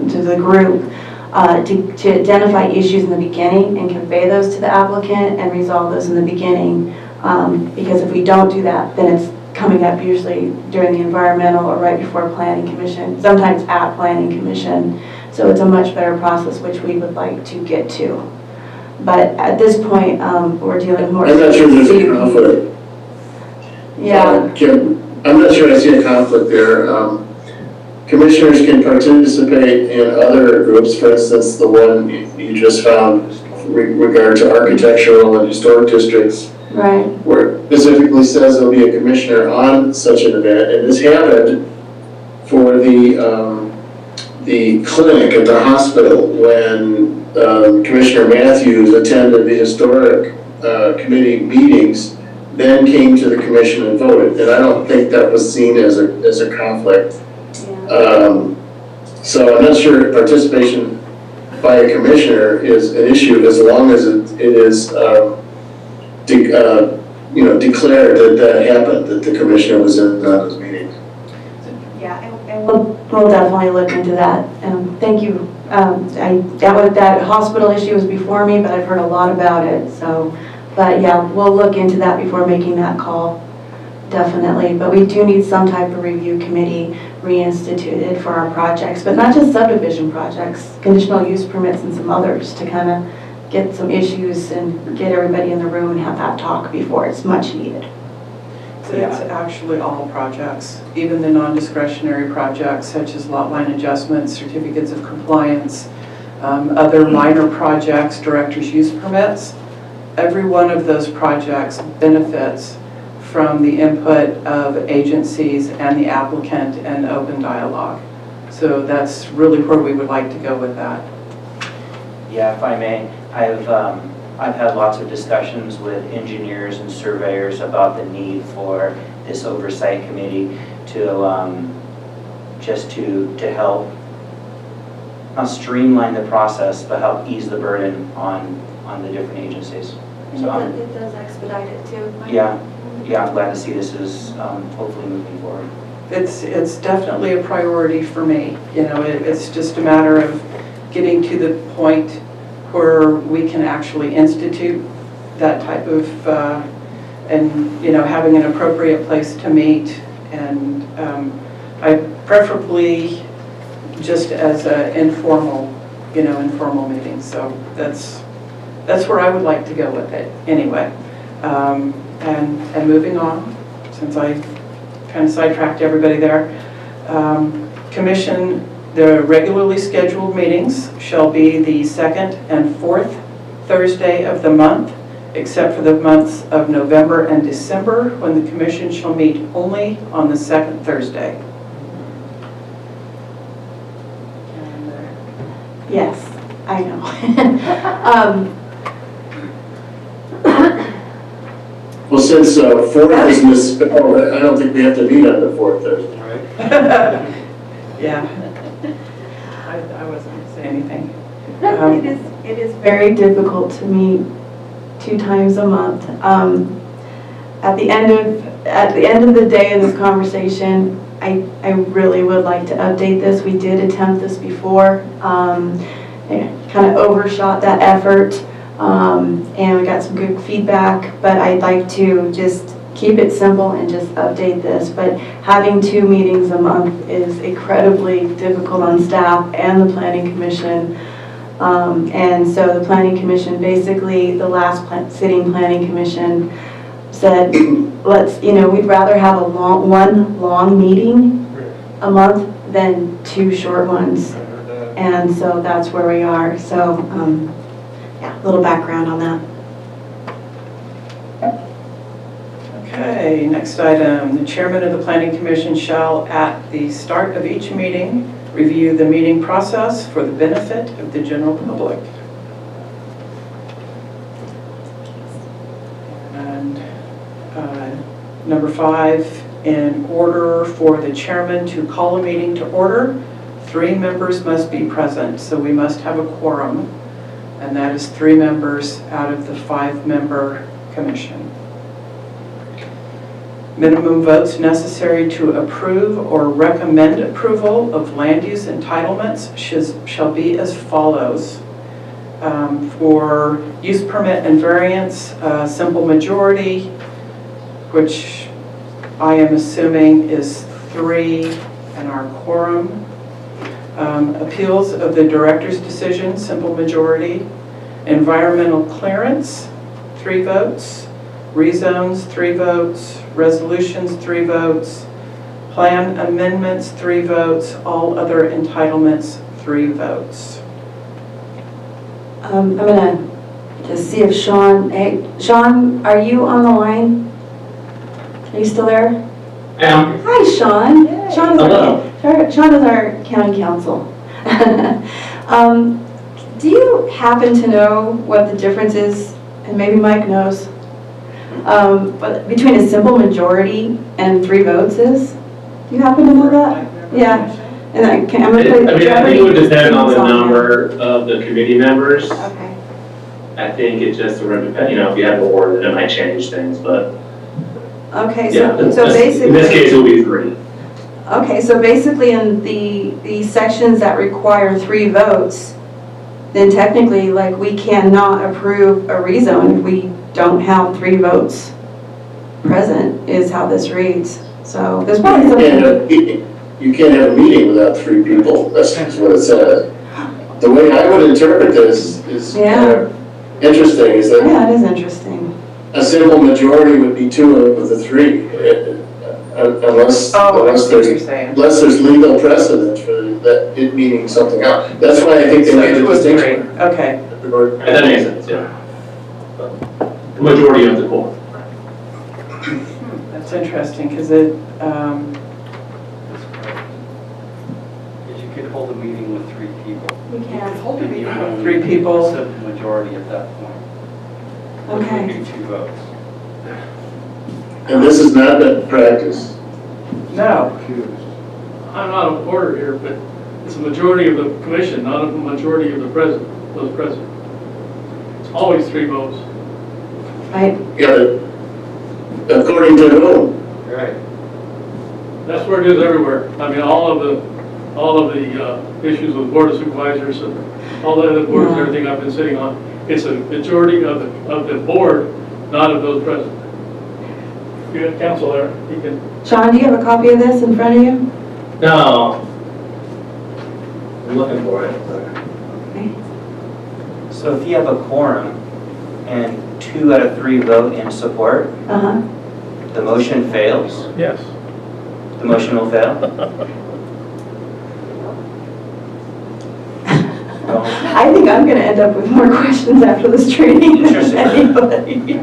to the group, to identify issues in the beginning and convey those to the applicant and resolve those in the beginning, because if we don't do that, then it's coming up usually during the environmental or right before Planning Commission, sometimes at Planning Commission. So it's a much better process, which we would like to get to. But at this point, we're dealing more. I'm not sure there's a conflict. Yeah. I'm not sure I see a conflict there. Commissioners can participate in other groups, for instance, the one you just found with regard to architectural and historic districts. Right. Where it specifically says there'll be a commissioner on such an event, and this happened for the clinic at the hospital when Commissioner Matthews attended the historic committee meetings, then came to the commission and voted, and I don't think that was seen as a conflict. Yeah. So I'm not sure participation by a commissioner is an issue as long as it is declared that happened, that the commissioner was in those meetings. Yeah, and we'll definitely look into that. And thank you. That hospital issue was before me, but I've heard a lot about it. So, but yeah, we'll look into that before making that call, definitely. But we do need some type of review committee reinstituted for our projects, but not just subdivision projects, conditional use permits and some others to kind of get some issues and get everybody in the room and have that talk before it's much needed. It's actually all projects, even the non-discretionary projects such as lot line adjustments, certificates of compliance, other minor projects, director's use permits. Every one of those projects benefits from the input of agencies and the applicant and open dialogue. So that's really where we would like to go with that. Yeah, if I may, I've had lots of discussions with engineers and surveyors about the need for this oversight committee to just to help not streamline the process, but help ease the burden on the different agencies. So it does expedite it too. yeah, I'm glad to see this is hopefully moving forward. It's definitely a priority for me. You know, it's just a matter of getting to the point where we can actually institute that type of, and you know, having an appropriate place to meet, and I preferably just as an informal meeting. So that's where I would like to go with it anyway. And moving on, since I kind of sidetracked everybody there, commission. The regularly scheduled meetings shall be the second and fourth Thursday of the month, except for the months of November and December, when the commission shall meet only on the second Thursday. Yes, I know. Well, since fourth is misspelled, I don't think we have to meet on the fourth Thursday. Right. Yeah. I wasn't going to say anything. It is very difficult to meet 2 times a month. At the end of the day in this conversation, I really would like to update this. We did attempt this before, kind of overshot that effort, and we got some good feedback, but I'd like to just keep it simple and just update this. But having 2 meetings a month is incredibly difficult on staff and the Planning Commission. And so the Planning Commission, basically the last sitting Planning Commission said, we'd rather have one long meeting a month than 2 short ones. And so that's where we are. So yeah, a little background on that. Okay, next item. The chairman of the Planning Commission shall, at the start of each meeting, review the meeting process for the benefit of the general public. And number 5, in order for the chairman to call a meeting to order, 3 members must be present. So we must have a quorum, and that is 3 members out of the 5-member commission. Minimum votes necessary to approve or recommend approval of land use entitlements shall be as follows. For use permit and variance, simple majority, which I am assuming is 3 in our quorum. Appeals of the director's decision, simple majority. Environmental clearance, 3 votes. Rezones, 3 votes. Resolutions, 3 votes. Plan amendments, 3 votes. All other entitlements, 3 votes. I'm gonna just see if Sean, are you on the line? Are you still there? Yeah. Hi, Sean. Yay. Sean is our county council. Do you happen to know what the difference is, and maybe Mike knows, but between a simple majority and 3 votes is? Do you happen to know that? Yeah. And I'm gonna put I think it would depend on the number of the committee members. Okay. I think it just sort of depends, if you have more, then it might change things, but Okay, yeah, so basically. in this case, it will be 3. Okay, so basically in the sections that require 3 votes, then technically, like, we cannot approve a rezone if we don't have 3 votes present, is how this reads. So there's probably something. you can't have a meeting without 3 people. That's what it says. The way I would interpret this is kind of interesting, is that Yeah, it is interesting. a simple majority would be 2 of the 3, unless, Oh, I unless see what you're there's, saying. unless there's legal precedent for that, it meaning something else. That's why I think they So made the 2 of 3, distinction. okay. And that makes sense, yeah. The majority of the quorum. That's interesting, because it, Because you could hold a meeting with 3 people. We can. hold a And you meeting only with 3 need people. a simple majority at that point. Which Okay. would be 2 votes. And this has not been practiced. No. I'm not a reporter here, but it's a majority of the commission, not a majority of the president, those present. It's always 3 votes. Right? Yeah, but according to whom? Right. That's where it is everywhere. I mean, all of the issues with board of supervisors and all the other boards and everything I've been sitting on, it's a majority of the board, not of those present. You got counsel there, you can. Sean, do you have a copy of this in front of you? No. I'm looking for it. So if you have a quorum and 2 out of 3 vote in support, Uh-huh. the motion fails? Yes. The motion will fail? I think I'm gonna end up with more questions after this training than Interesting. anybody.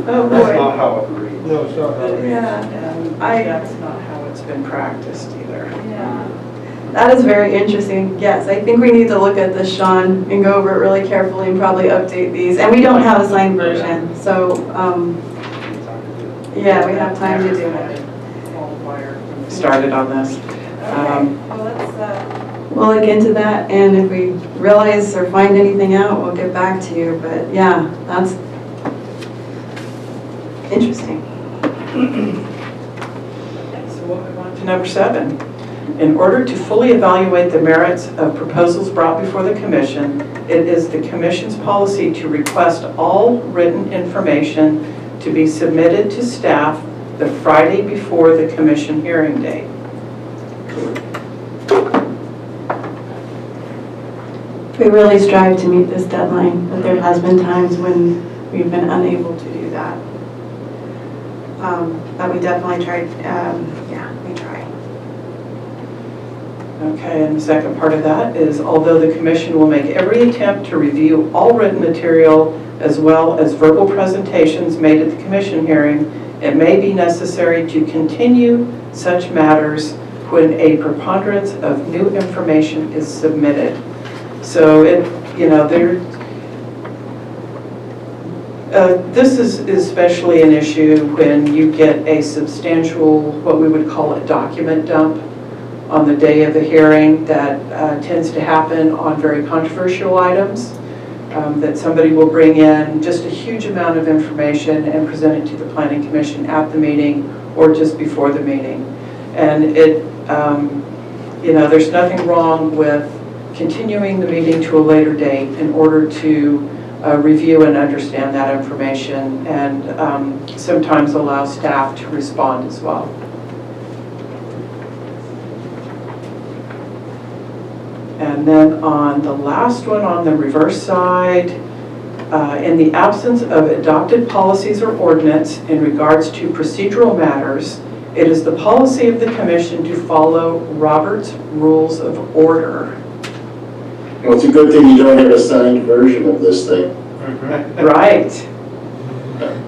Oh, That's boy. not how it reads. No, it's not. Yeah. And that's not how it's been practiced either. Yeah. That is very interesting. Yes, I think we need to look at this, Sean, and go over it really carefully and probably update these. And we don't have a signed version, so, yeah, we have time to do it. Started on this. Well, we'll look into that, and if we realize or find anything out, we'll get back to you. But yeah, that's interesting. So we'll move on to number 7. In order to fully evaluate the merits of proposals brought before the commission, it is the commission's policy to request all written information to be submitted to staff the Friday before the commission hearing date. We really strive to meet this deadline, but there has been times when we've been unable to do that. But we definitely tried, yeah, we tried. Okay, and the second part of that is, although the commission will make every attempt to review all written material as well as verbal presentations made at the commission hearing, it may be necessary to continue such matters when a preponderance of new information is submitted. So this is especially an issue when you get a substantial, what we would call a document dump on the day of the hearing that tends to happen on very controversial items, that somebody will bring in just a huge amount of information and present it to the Planning Commission at the meeting or just before the meeting. And there's nothing wrong with continuing the meeting to a later date in order to review and understand that information, and sometimes allow staff to respond as well. And then on the last one, on the reverse side, in the absence of adopted policies or ordinance in regards to procedural matters, it is the policy of the commission to follow Robert's Rules of Order. Well, it's a good thing you don't have a signed version of this thing. Right.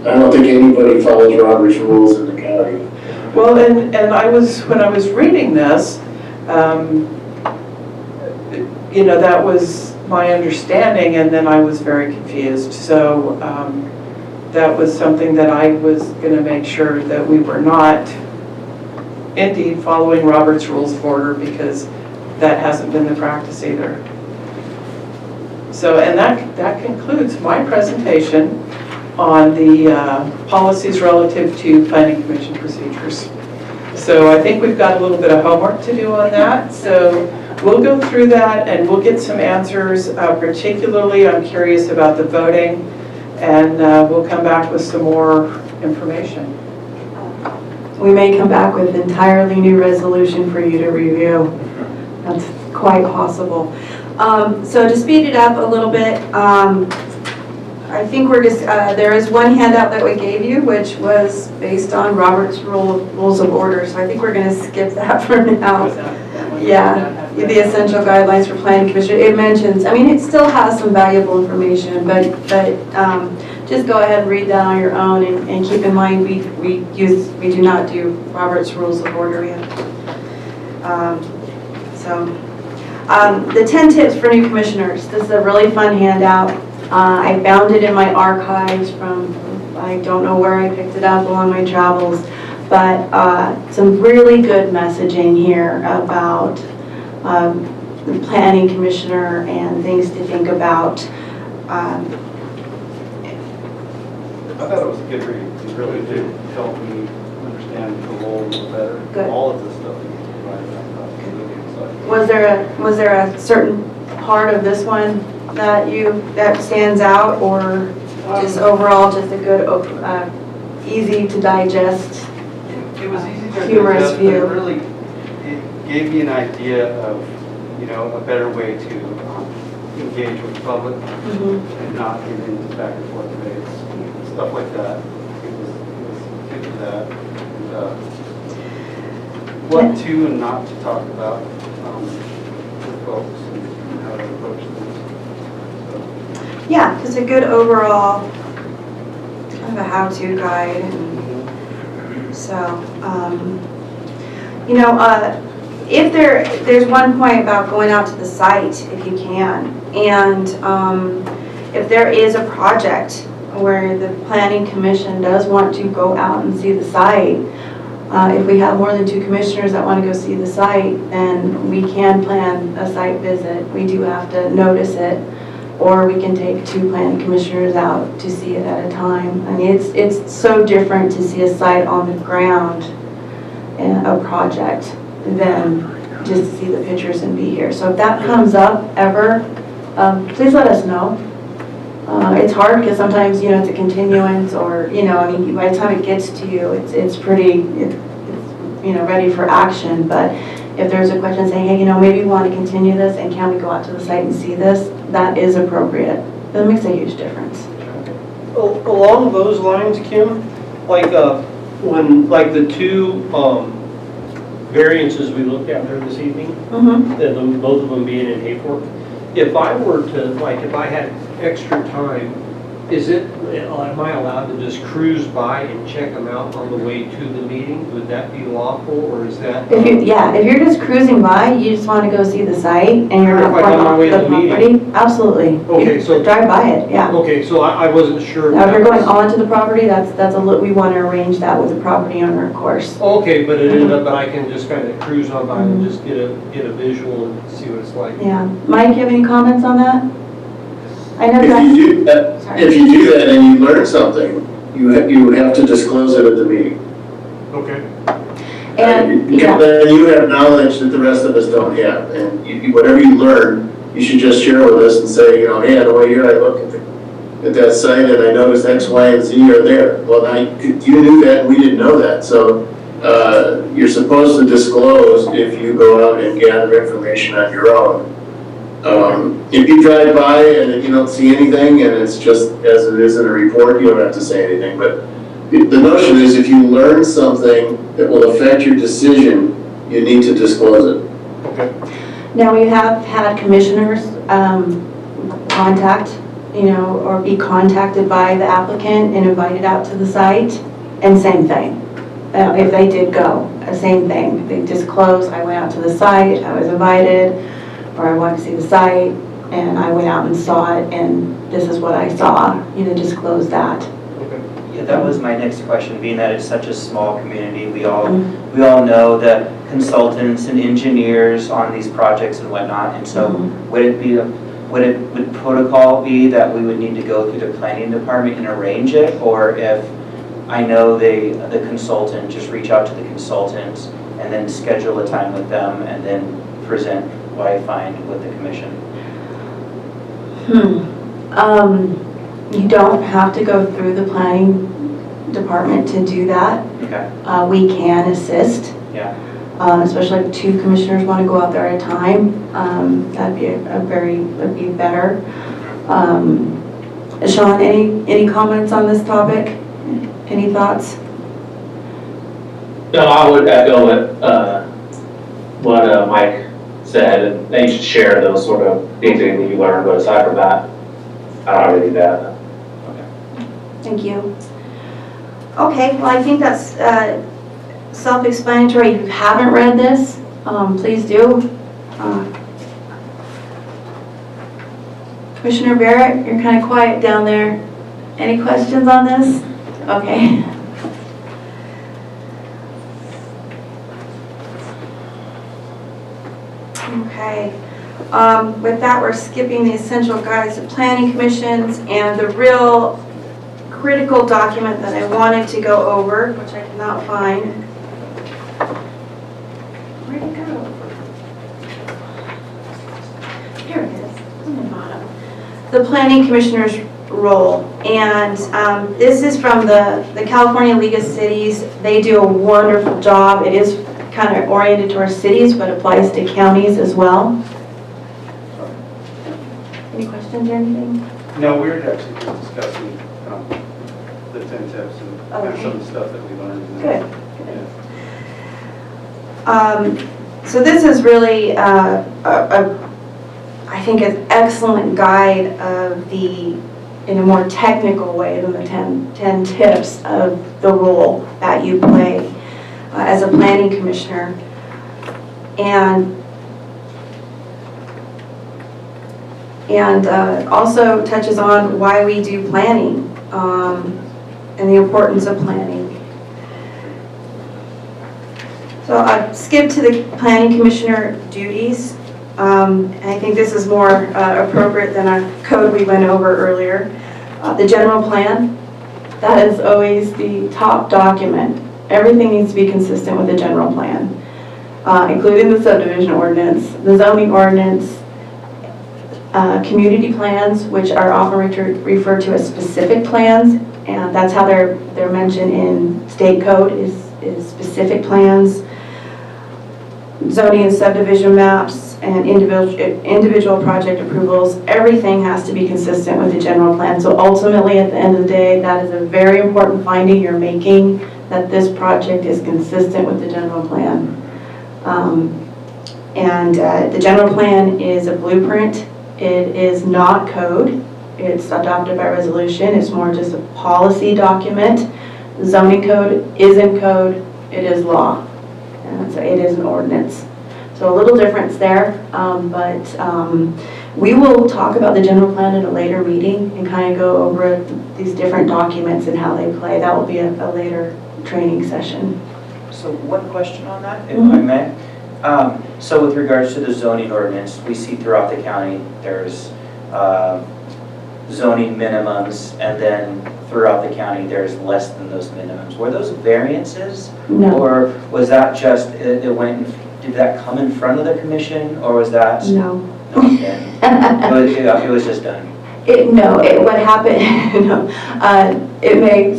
I don't think anybody follows Robert's rules in the county. Well, and when I was reading this, that was my understanding, and then I was very confused. So that was something that I was going to make sure that we were not indeed following Robert's Rules of Order, because that hasn't been the practice either. So, and that concludes my presentation on the policies relative to Planning Commission procedures. So I think we've got a little bit of homework to do on that. So we'll go through that and we'll get some answers. Particularly, I'm curious about the voting, and we'll come back with some more information. we may come back with entirely new resolution for you to review. That's quite possible. So to speed it up a little bit, I think we're just, there is one handout that we gave you, which was based on Robert's Rules of Order. So I think we're going to skip that for now. Yeah, the essential guidelines for planning commission. It mentions, I mean, it still has some valuable information, but just go ahead and read that on your own, and keep in mind we do not do Robert's Rules of Order yet. The 10 tips for new commissioners. This is a really fun handout. I found it in my archives from, I don't know where I picked it up along my travels, but some really good messaging here about the planning commissioner and things to think about. I thought it was a good read. It really did help me understand the role a little better. Good. All of the stuff that you provided, I thought was really exciting. Was there a certain part of this one that stands out, or just overall just a good, easy to digest? It was easy to humorous digest, but view. it really gave me an idea of, a better way to engage with the public and not get into back and forth debates, stuff like that. It was good for that. And, what to and not to talk about with folks and how to approach things. Yeah, just a good overall kind of a how-to guide. And so, if there's one point about going out to the site, if you can, and if there is a project where the planning commission does want to go out and see the site, if we have more than 2 commissioners that want to go see the site, then we can plan a site visit. We do have to notice it, or we can take 2 planning commissioners out to see it at a time. I mean, it's so different to see a site on the ground in a project than just to see the pictures and be here. So if that comes up ever, please let us know. It's hard because sometimes, it's a continuance, or, by the time it gets to you, it's pretty, ready for action. But if there's a question saying, hey, maybe we want to continue this, and can we go out to the site and see this, that is appropriate. That makes a huge difference. Along those lines, Kim, when the 2 variances we looked at there this evening, and both of them being in Hayfork, if I were to, if I had extra time, am I allowed to just cruise by and check them out on the way to the meeting? Would that be lawful, or is that? If you're just cruising by, you just want to go see the site, and you're not on my way to the property, absolutely. Okay, so drive by it, yeah. Okay, so I wasn't sure. Now, if you're going onto the property, we want to arrange that with the property owner, of course. Okay, but but I can just kind of cruise on by and just get a visual and see what it's like. Yeah, Mike, you have any comments on that? I know If you do that and you learn something, you have to disclose it at the meeting. Okay. And Then you have knowledge that the rest of us don't have, and whatever you learn, you should just share with us and say, hey, on the way here I looked at that site and I noticed X, Y, and Z are there. Well, you knew that and we didn't know that, so you're supposed to disclose if you go out and gather information on your own. If you drive by and you don't see anything and it's just as it is in a report, you don't have to say anything. But the notion is if you learn something that will affect your decision, you need to disclose it. Okay. now we have had commissioners contact, or be contacted by the applicant and invited out to the site, and same thing. If they did go, same thing. They disclose, I went out to the site, I was invited, or I wanted to see the site, and I went out and saw it, and this is what I saw, disclose that. Yeah, that was my next question, being that it's such a small community, we all know the consultants and engineers on these projects and whatnot, and so would protocol be that we would need to go through the planning department and arrange it, or if I know the consultant, just reach out to the consultants and then schedule a time with them and then present what I find with the commission? You don't have to go through the planning department to do that. Okay, We can assist, yeah. especially if 2 commissioners want to go out there at a time. That'd be better. Sean, any comments on this topic? Any thoughts? No, I would echo what Mike said, and they should share those sort of things that you learn, but aside from that, I don't really do that. Thank you. Okay, well, I think that's self-explanatory. If you haven't read this, please do. Commissioner Barrett, you're kind of quiet down there. Any questions on this? Okay. Okay. With that, we're skipping the essential guides to planning commissions and the real critical document that I wanted to go over, which I cannot find. Where'd it go? Here it is, on the bottom. The planning commissioner's role. And this is from the California League of Cities. They do a wonderful job. It is kind of oriented towards cities, but applies to counties as well. Any questions or anything? No, we were actually just discussing the 10 tips and kind of some of the stuff that we learned. Good. So this is really, I think, an excellent guide of in a more technical way than the 10 tips of the role that you play as a planning commissioner. And also touches on why we do planning and the importance of planning. So I've skipped to the planning commissioner duties. I think this is more appropriate than our code we went over earlier. The general plan, that is always the top document. Everything needs to be consistent with the general plan, including the subdivision ordinance, the zoning ordinance, community plans, which are often referred to as specific plans, and that's how they're mentioned in state code is specific plans, zoning and subdivision maps, and individual project approvals. Everything has to be consistent with the general plan. So ultimately, at the end of the day, that is a very important finding you're making, that this project is consistent with the general plan. The general plan is a blueprint. It is not code. It's adopted by resolution. It's more just a policy document. The zoning code isn't code. It is law. And so it is an ordinance. So a little difference there, but we will talk about the general plan at a later meeting and kind of go over these different documents and how they play. That will be a later training session. So one question on that, if I may. So with regards to the zoning ordinance, we see throughout the county there's zoning minimums, and then throughout the county there's less than those minimums. Were those variances? No. Or was that just, did that come in front of the commission, or was that? No. Okay. It was just done. What happened,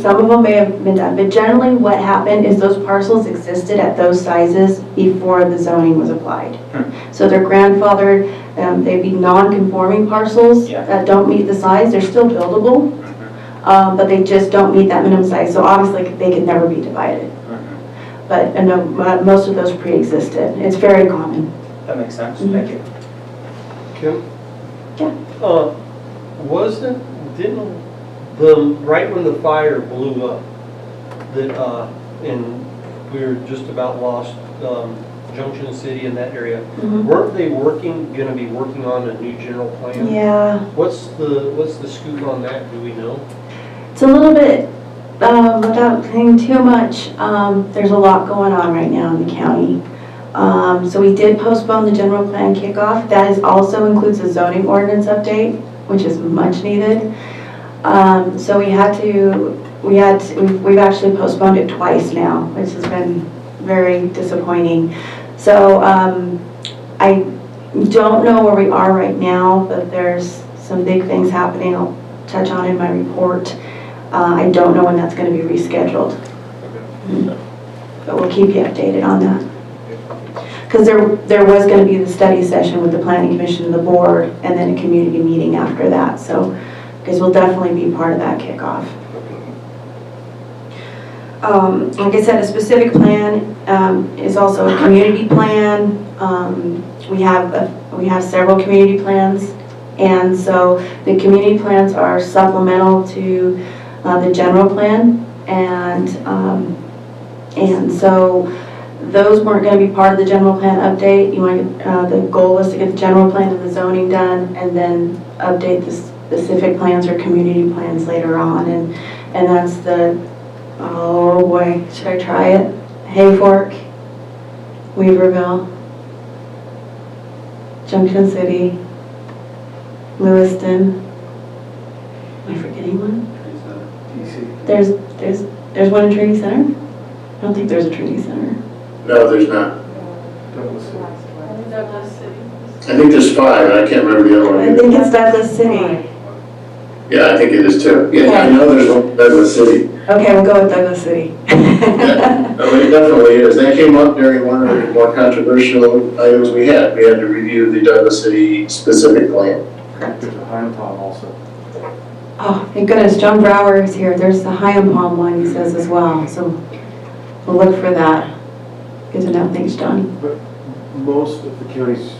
some of them may have been done, but generally what happened is those parcels existed at those sizes before the zoning was applied. So they're grandfathered, they'd be non-conforming parcels that don't meet the size. They're still buildable, but they just don't meet that minimum size. So obviously they could never be divided. But most of those pre-existed. It's very common. That makes sense. Thank you. Kim? Yeah. Didn't right when the fire blew up, and we were just about lost Junction City in that area, weren't they gonna be working on a new general plan? Yeah. What's the scoop on that, do we know? It's a little bit, without saying too much, there's a lot going on right now in the county. So we did postpone the general plan kickoff. That also includes a zoning ordinance update, which is much needed. So we've actually postponed it twice now, which has been very disappointing. So I don't know where we are right now, but there's some big things happening I'll touch on in my report. I don't know when that's going to be rescheduled. But we'll keep you updated on that. Because there was going to be the study session with the planning commission and the board, and then a community meeting after that. So, because we'll definitely be part of that kickoff. Like I said, a specific plan is also a community plan. We have several community plans, and so the community plans are supplemental to the general plan, and so those weren't going to be part of the general plan update. The goal was to get the general plan and the zoning done, and then update the specific plans or community plans later on, and that's the, oh boy, should I try it? Hayfork, Weaverville, Junction City, Lewiston. Am I forgetting one? There's one in Trinity Center? I don't think there's a Trinity Center. No, there's not. Douglas City. I think there's 5, and I can't remember the other one. I think it's Douglas City. Yeah, I think it is too. Yeah, I know there's one in Douglas City. Okay, we'll go with Douglas City. Yeah, no, it definitely is. That came up during one of the more controversial items we had. We had to review the Douglas City specific plan. Correct. There's a Highland Palm also. Oh, thank goodness, John Brower is here. There's the Highland Palm one, he says as well. So we'll look for that. Good to know. Thanks, John. But most of the county's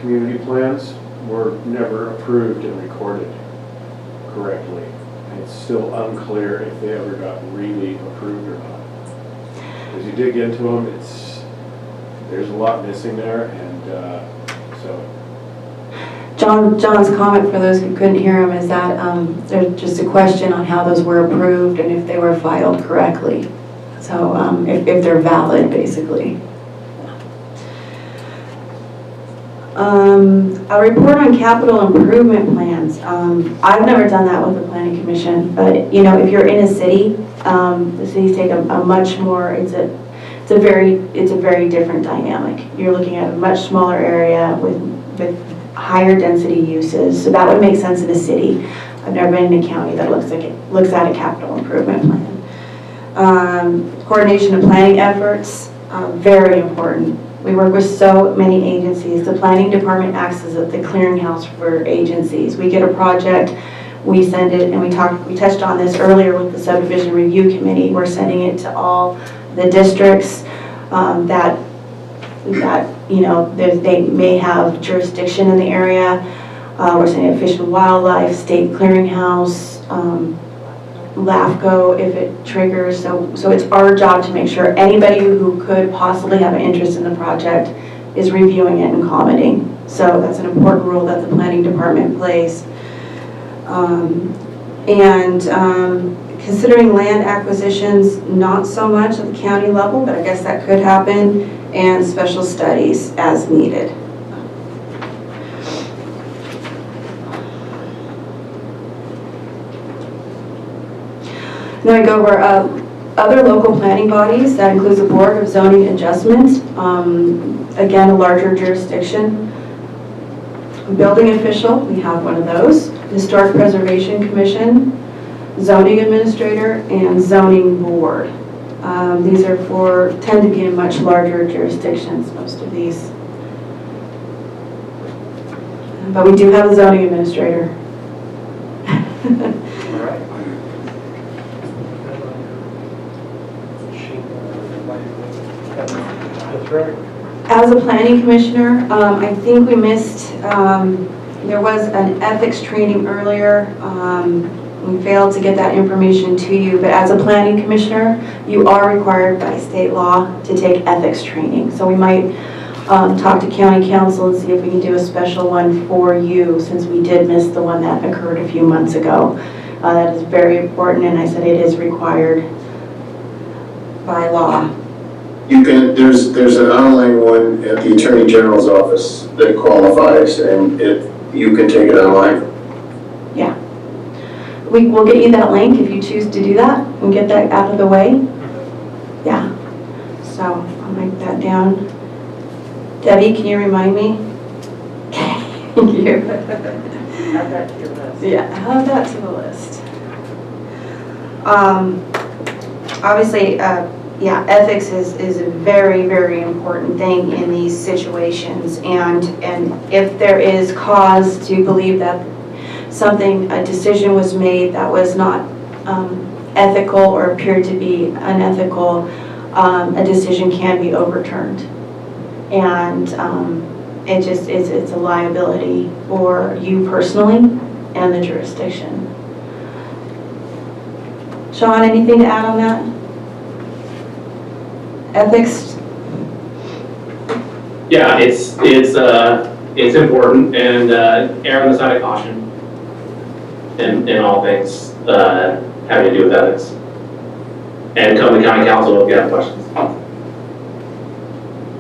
community plans were never approved and recorded correctly. And it's still unclear if they ever got really approved or not. As you dig into them, there's a lot missing there, and so. John's comment, for those who couldn't hear him, is that there's just a question on how those were approved and if they were filed correctly. So if they're valid, basically. A report on capital improvement plans. I've never done that with the planning commission, but if you're in a city, the cities take a much more, it's a very different dynamic. You're looking at a much smaller area with higher density uses, so that would make sense in a city. I've never been in a county that looks at a capital improvement plan. Coordination of planning efforts, very important. We work with so many agencies. The planning department acts as the clearinghouse for agencies. We get a project, we send it, and we touched on this earlier with the subdivision review committee. We're sending it to all the districts that they may have jurisdiction in the area. We're sending it Fish and Wildlife, State Clearinghouse, LAFCO if it triggers. So it's our job to make sure anybody who could possibly have an interest in the project is reviewing it and commenting. So that's an important role that the planning department plays. Considering land acquisitions, not so much at the county level, but I guess that could happen, and special studies as needed. Then I go over other local planning bodies. That includes the Board of Zoning Adjustments, again, a larger jurisdiction. Building official, we have one of those. Historic Preservation Commission, Zoning Administrator, and Zoning Board. These tend to be in much larger jurisdictions, most of these. But we do have a Zoning Administrator. All right. That's right. As a planning commissioner, I think we missed, there was an ethics training earlier. We failed to get that information to you, but as a planning commissioner, you are required by state law to take ethics training. So we might talk to county council and see if we can do a special one for you, since we did miss the one that occurred a few months ago. That is very important, and I said it is required by law. There's an online one at the Attorney General's office that qualifies, and you can take it online. Yeah. We'll get you that link if you choose to do that and get that out of the way. Yeah. So I'll write that down. Debbie, can you remind me? Thank you. Add that to your list. Yeah, add that to the list. Obviously, yeah, ethics is a very, very important thing in these situations. And if there is cause to believe that a decision was made that was not ethical or appeared to be unethical, a decision can be overturned. And it's a liability for you personally and the jurisdiction. Sean, anything to add on that? Ethics? Yeah, it's important, and err on the side of caution in all things having to do with ethics. And come to county council if you have questions.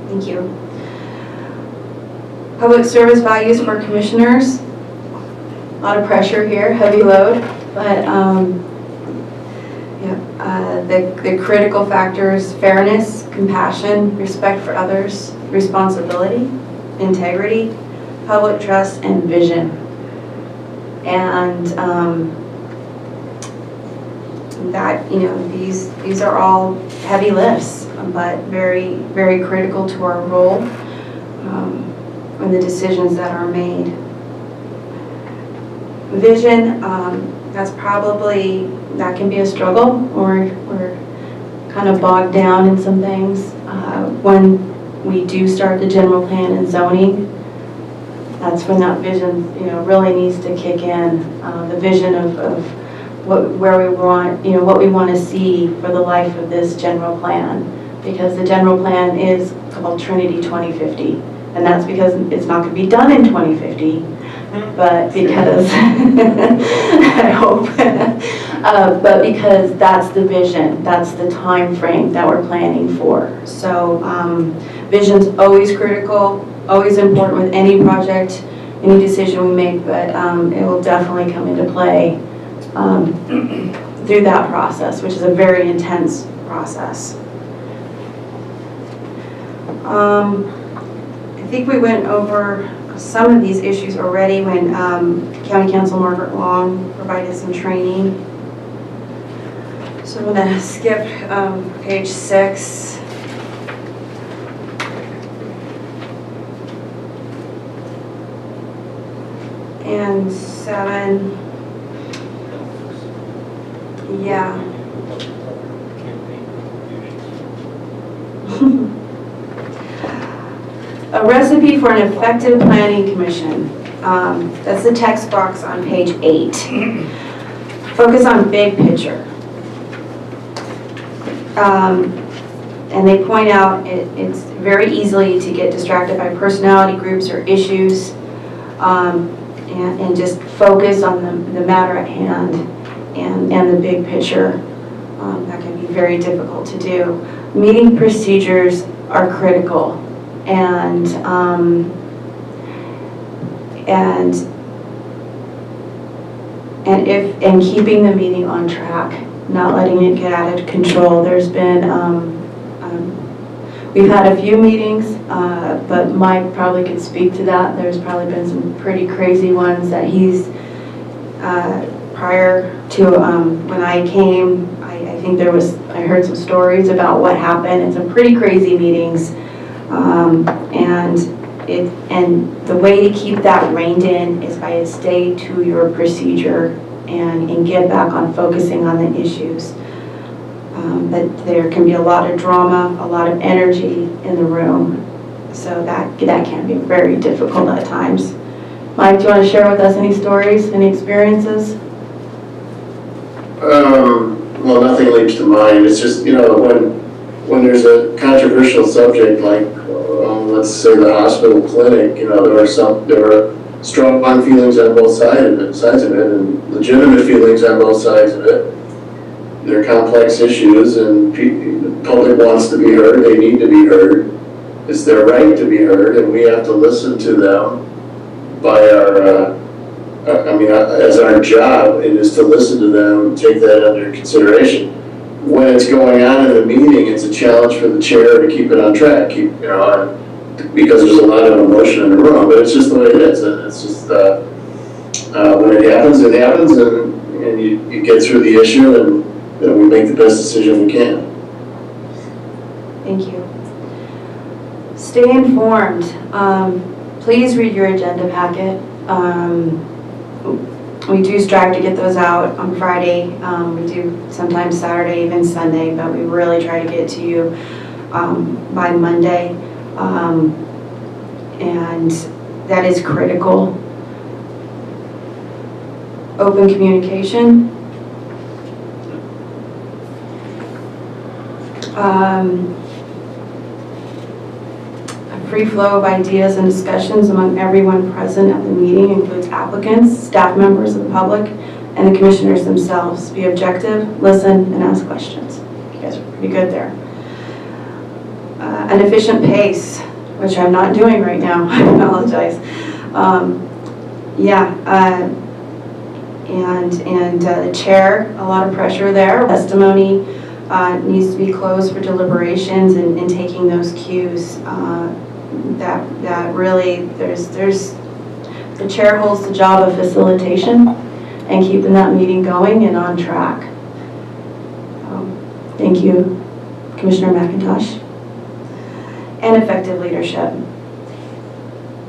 Thank you. Public service values for commissioners. A lot of pressure here, heavy load, but the critical factors: fairness, compassion, respect for others, responsibility, integrity, public trust, and vision. And that, these are all heavy lifts, but very, very critical to our role in the decisions that are made. Vision, that can be a struggle, or we're kind of bogged down in some things. When we do start the general plan and zoning, that's when that vision, really needs to kick in. The vision of where we want, what we want to see for the life of this general plan, because the general plan is called Trinity 2050, and that's because it's not going to be done in 2050. But because, I hope, but because that's the vision, that's the time frame that we're planning for. So vision's always critical, always important with any project, any decision we make, but it will definitely come into play through that process, which is a very intense process. I think we went over some of these issues already when County Council Margaret Long provided some training. So I'm going to skip page 6. And 7. Yeah. A recipe for an effective planning commission. That's the text box on page 8. Focus on big picture. And they point out it's very easy to get distracted by personality groups or issues, and just focus on the matter at hand and the big picture. That can be very difficult to do. Meeting procedures are critical. And keeping the meeting on track, not letting it get out of control. There's been we've had a few meetings, but Mike probably could speak to that. There's probably been some pretty crazy ones that he's prior to when I came. I think I heard some stories about what happened and some pretty crazy meetings. And the way to keep that reined in is by stay to your procedure and get back on focusing on the issues. But there can be a lot of drama, a lot of energy in the room, so that can be very difficult at times. Mike, do you want to share with us any stories, any experiences? Well, nothing leaps to mind. It's just, when there's a controversial subject like, let's say the hospital clinic, there are strong feelings on both sides of it, and legitimate feelings on both sides of it. They're complex issues, and the public wants to be heard. They need to be heard. It's their right to be heard, and we have to listen to them by as our job, it is to listen to them, take that under consideration. When it's going on in the meeting, it's a challenge for the chair to keep it on track, because there's a lot of emotion in the room, but it's just the way it is. And it's just, when it happens, and you get through the issue, and make the best decision we can. Thank you. Stay informed. Please read your agenda packet. We do strive to get those out on Friday. We do sometimes Saturday, even Sunday, but we really try to get to you by Monday. And that is critical. Open communication. A free flow of ideas and discussions among everyone present at the meeting includes applicants, staff members of the public, and the commissioners themselves. Be objective, listen, and ask questions. You guys are pretty good there. An efficient pace, which I'm not doing right now. I apologize. The chair, a lot of pressure there. Testimony needs to be closed for deliberations and taking those cues. That really, there's the chair holds the job of facilitation and keeping that meeting going and on track. Thank you, Commissioner McIntosh. And effective leadership.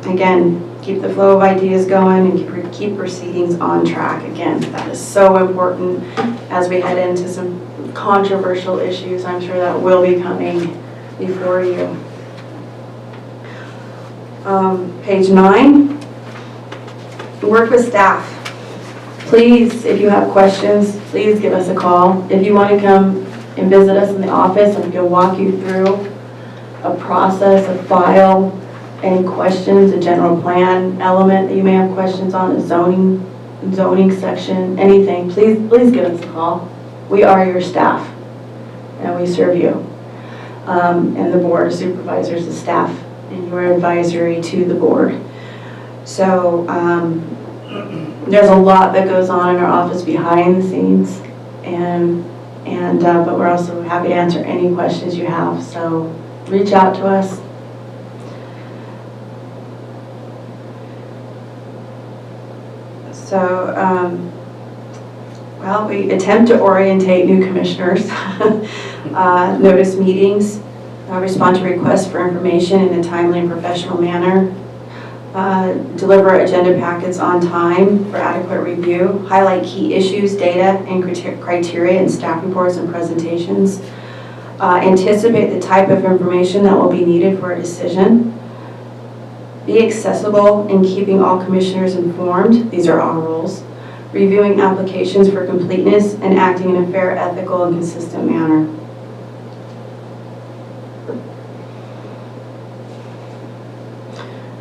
Again, keep the flow of ideas going and keep proceedings on track. Again, that is so important as we head into some controversial issues. I'm sure that will be coming before you. Page 9, work with staff. Please, if you have questions, please give us a call. If you want to come and visit us in the office, I'm going to walk you through a process, a file, any questions, a general plan element that you may have questions on, a zoning section, anything, please give us a call. We are your staff, and we serve you. And the board of supervisors, the staff, and you are advisory to the board. So there's a lot that goes on in our office behind the scenes, but we're also happy to answer any questions you have. So reach out to us. So, well, we attempt to orientate new commissioners, notice meetings, respond to requests for information in a timely and professional manner, deliver agenda packets on time for adequate review, highlight key issues, data, and criteria in staff reports and presentations, anticipate the type of information that will be needed for a decision, be accessible in keeping all commissioners informed, these are our rules, reviewing applications for completeness, and acting in a fair, ethical, and consistent manner.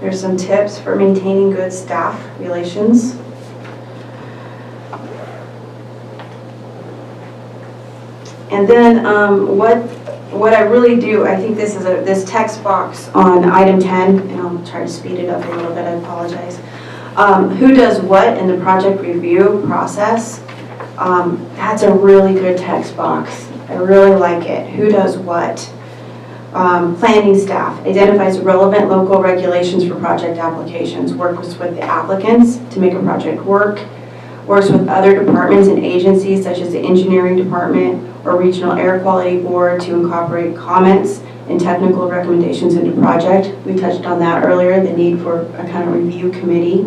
There's some tips for maintaining good staff relations. And then what I really do, I think this is this text box on item 10, and I'll try to speed it up a little bit, I apologize. Who does what in the project review process? That's a really good text box. I really like it. Who does what? Planning staff identifies relevant local regulations for project applications, works with the applicants to make a project work, works with other departments and agencies such as the engineering department or regional air quality board to incorporate comments and technical recommendations into project. We touched on that earlier, the need for a kind of review committee.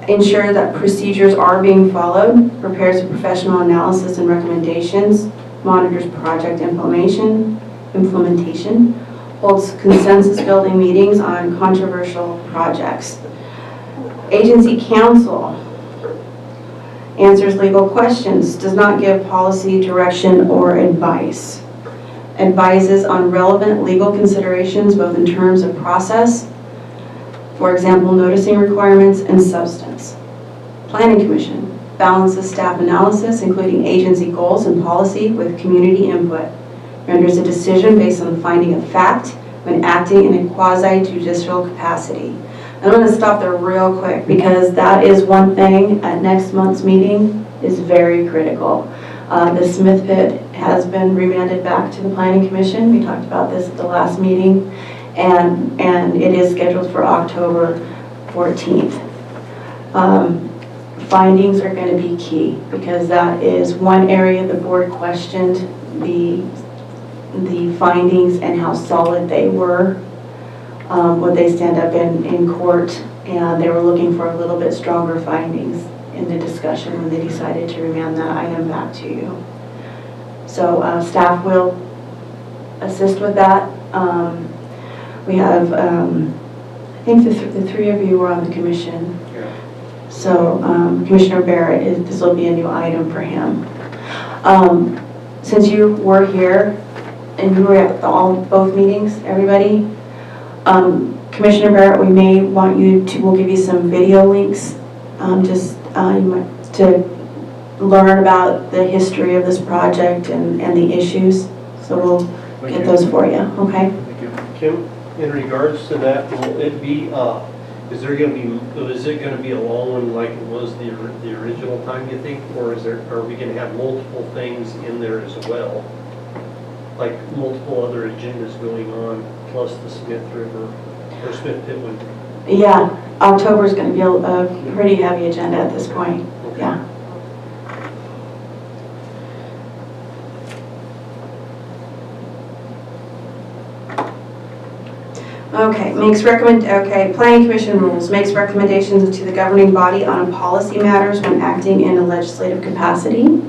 Ensure that procedures are being followed, prepares a professional analysis and recommendations, monitors project implementation, holds consensus building meetings on controversial projects. Agency counsel answers legal questions, does not give policy direction or advice, advises on relevant legal considerations both in terms of process, for example, noticing requirements and substance. Planning Commission balances staff analysis, including agency goals and policy, with community input, renders a decision based on the finding of fact when acting in a quasi-judicial capacity. I'm going to stop there real quick because that is one thing at next month's meeting is very critical. The Smith Pit has been remanded back to the Planning Commission. We talked about this at the last meeting, and it is scheduled for October 14th. findings are going to be key, because that is one area the board questioned the findings and how solid they were. Would they stand up in court? And they were looking for a little bit stronger findings in the discussion when they decided to remand that item back to you. So staff will assist with that. We have, I think the three of you were on the commission. So Commissioner Barrett, this will be a new item for him. Since you were here and you were at both meetings, everybody, Commissioner Barrett, we may want you to, we'll give you some video links to learn about the history of this project and the issues. So we'll get those for you, okay? Thank you. Kim, in regards to that, will it be, is it going to be a long one like it was the original time, you think? Or are we going to have multiple things in there as well? Like multiple other agendas going on, plus the Smith River, or Smith Pit one? Yeah, October is going to be a pretty heavy agenda at this point, okay. Yeah. Okay, Planning Commission rules, makes recommendations to the governing body on policy matters when acting in a legislative capacity.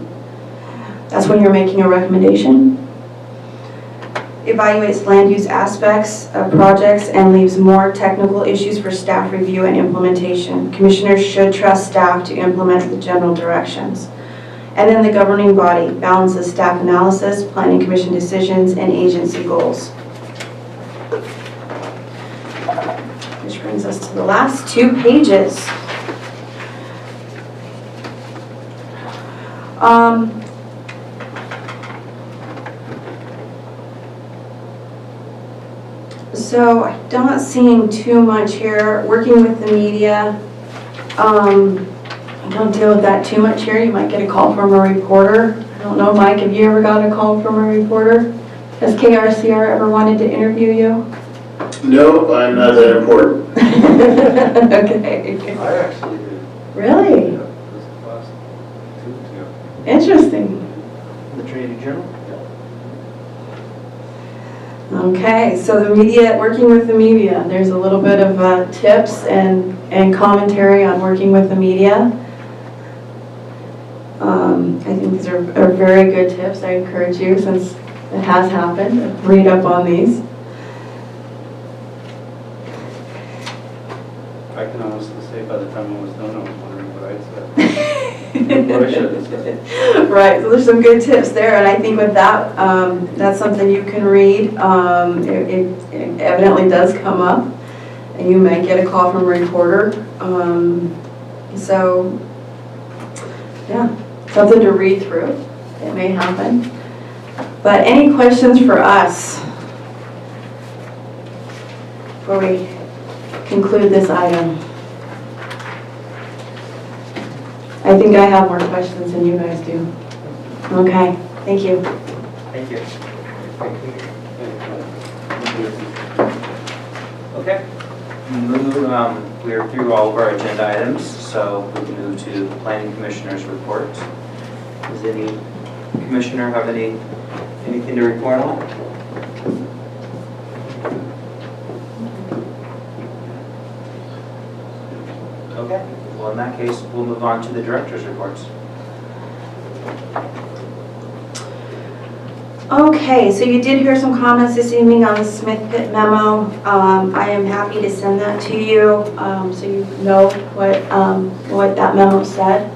That's when you're making a recommendation. Evaluates land use aspects of projects and leaves more technical issues for staff review and implementation. Commissioners should trust staff to implement the general directions. And then the governing body balances staff analysis, planning commission decisions, and agency goals. Which brings us to the last 2 pages. So I'm not seeing too much here. Working with the media, I don't deal with that too much here. You might get a call from a reporter. I don't know, Mike, have you ever got a call from a reporter? Has KRCR ever wanted to interview you? No, I'm not that important. Okay. I actually did. Really? Yeah, this is the last 2 Interesting. The Trinity Journal? Okay, so the media, working with the media, there's a little bit of tips and commentary on working with the media. I think these are very good tips. I encourage you, since it has happened, to read up on these. I can honestly say by the time I was done, I was wondering what I'd said. What I should have said. Right, so there's some good tips there, and I think with that, that's something you can read. It evidently does come up, and you may get a call from a reporter. So, yeah, something to read through. It may happen. But any questions for us before we conclude this item? I think I have more questions than you guys do. Okay, thank you. Thank you. Okay. We are through all of our agenda items, so we can move to the Planning Commissioner's report. Does any commissioner have anything to report on? Okay. Well, in that case, we'll move on to the director's reports. Okay, so you did hear some comments this evening on the Smith Pit memo. I am happy to send that to you so you know what that memo said.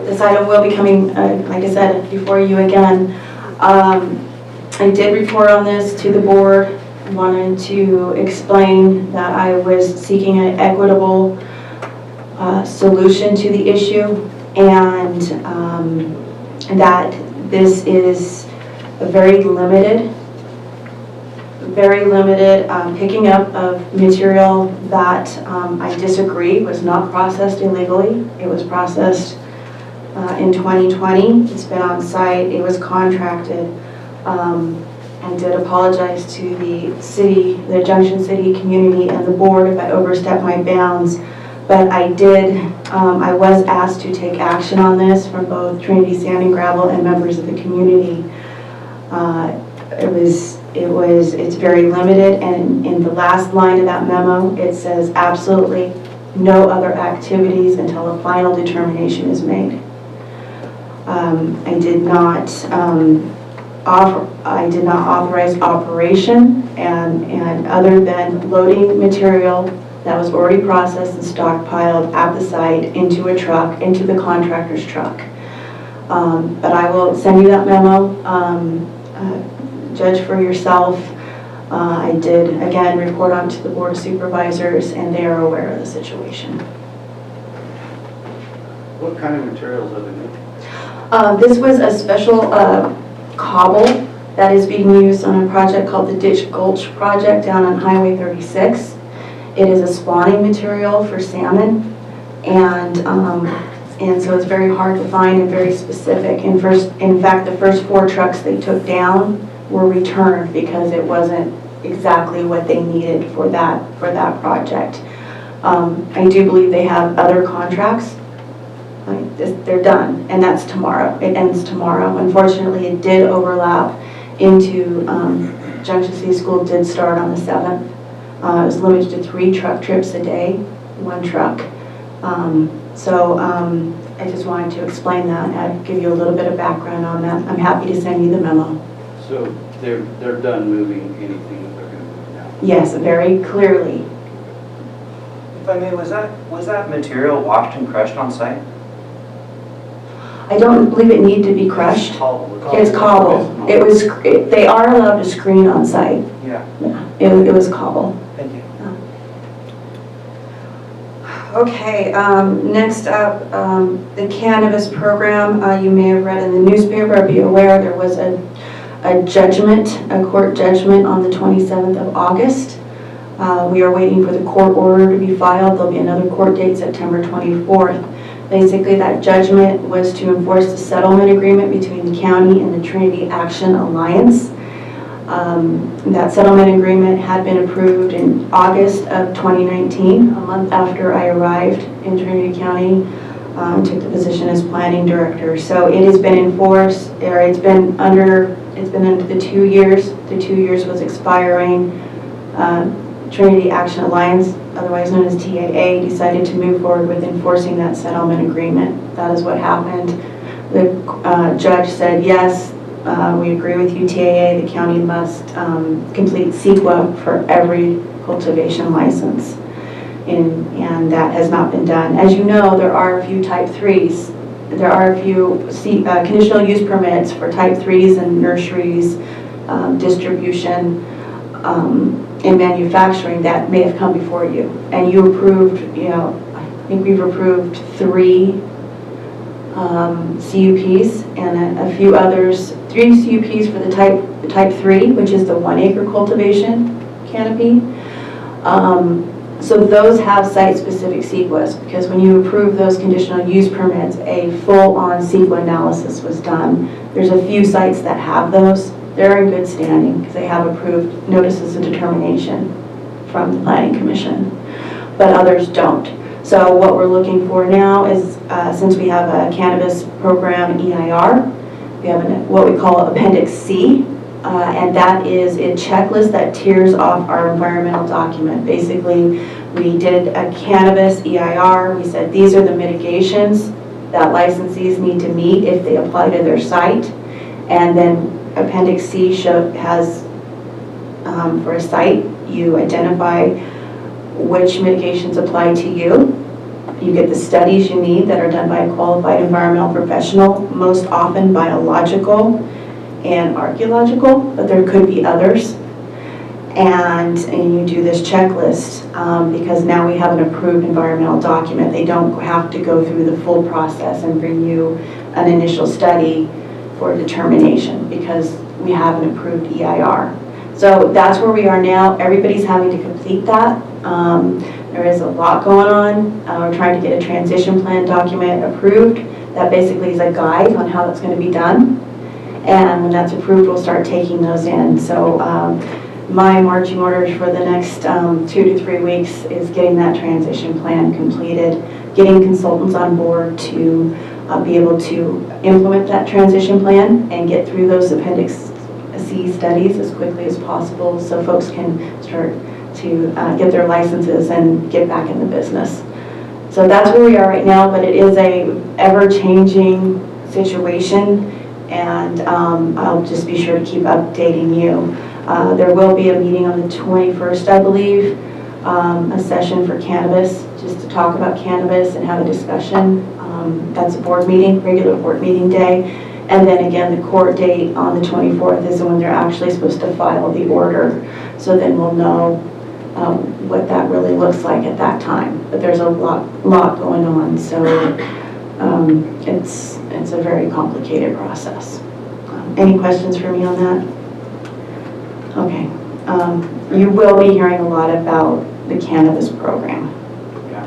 This item will be coming, like I said, before you again. I did report on this to the board, wanted to explain that I was seeking an equitable solution to the issue, and that this is a very limited picking up of material that I disagree was not processed illegally. It was processed in 2020. It's been on site. It was contracted. And did apologize to the city, the Junction City community and the board if I overstepped my bounds. But I did I was asked to take action on this from both Trinity Sand and Gravel and members of the community. It's very limited, and in the last line of that memo, it says absolutely no other activities until a final determination is made. I did not authorize operation and other than loading material that was already processed and stockpiled at the site into a truck, into the contractor's truck. But I will send you that memo. Judge for yourself. I did, again, report on to the Board of Supervisors, and they are aware of the situation. What kind of materials are they making? This was a special cobble that is being used on a project called the Ditch Gulch Project down on Highway 36. It is a spawning material for salmon, and so it's very hard to find and very specific. In fact, the first 4 trucks they took down were returned because it wasn't exactly what they needed for that project. I do believe they have other contracts. They're done, and that's tomorrow. It ends tomorrow. Unfortunately, it did overlap into Junction City School did start on the 7th. It was limited to 3 truck trips a day, 1 truck. I just wanted to explain that and give you a little bit of background on that. I'm happy to send you the memo. So they're done moving anything that they're going to move now? Yes, very clearly. If I may, was that material washed and crushed on site? I don't believe it needed to be crushed. It's cobble. They are allowed to screen on site. Yeah. It was cobble. Thank you. Okay, next up, the Cannabis Program. You may have read in the newspaper, be aware there was a court judgment on the 27th of August. We are waiting for the court order to be filed. There'll be another court date, September 24th. Basically, that judgment was to enforce the settlement agreement between the county and the Trinity Action Alliance. That settlement agreement had been approved in August of 2019, a month after I arrived in Trinity County, took the position as planning director. So it has been enforced, or it's been under the 2 years. The 2 years was expiring. Trinity Action Alliance, otherwise known as TAA, decided to move forward with enforcing that settlement agreement. That is what happened. The judge said, yes, we agree with you, TAA, the county must complete CEQA for every cultivation license. And that has not been done. As you know, there are a few type 3s. There are a few conditional use permits for type 3s and nurseries, distribution, in manufacturing that may have come before you. And you approved, I think we've approved 3 CUPs and a few others, 3 CUPs for the type 3, which is the 1 acre cultivation canopy. So those have site-specific CEQAs, because when you approve those conditional use permits, a full-on CEQA analysis was done. There's a few sites that have those. They're in good standing because they have approved notices of determination from the Planning Commission, but others don't. So what we're looking for now is, since we have a Cannabis Program EIR, we have what we call Appendix C, and that is a checklist that tiers off our environmental document. Basically, we did a cannabis EIR. We said these are the mitigations that licensees need to meet if they apply to their site, and then Appendix C has, for a site, you identify which mitigations apply to you. You get the studies you need that are done by a qualified environmental professional, most often biological and archaeological, but there could be others. And you do this checklist because now we have an approved environmental document. They don't have to go through the full process and bring you an initial study for determination because we have an approved EIR. So that's where we are now. Everybody's having to complete that. There is a lot going on. We're trying to get a transition plan document approved. That basically is a guide on how that's going to be done. And when that's approved, we'll start taking those in. So my marching orders for the next 2 to 3 weeks is getting that transition plan completed getting consultants on board to be able to implement that transition plan and get through those Appendix C studies as quickly as possible so folks can start to get their licenses and get back in the business. So that's where we are right now, but it is a ever-changing situation, and I'll just be sure to keep updating you. There will be a meeting on the 21st, I believe, a session for cannabis, just to talk about cannabis and have a discussion. That's a board meeting, regular board meeting day. And then again, the court date on the 24th is when they're actually supposed to file the order. So then we'll know what that really looks like at that time. But there's a lot going on, so it's a very complicated process. Any questions for me on that? Okay. You will be hearing a lot about the Cannabis Program,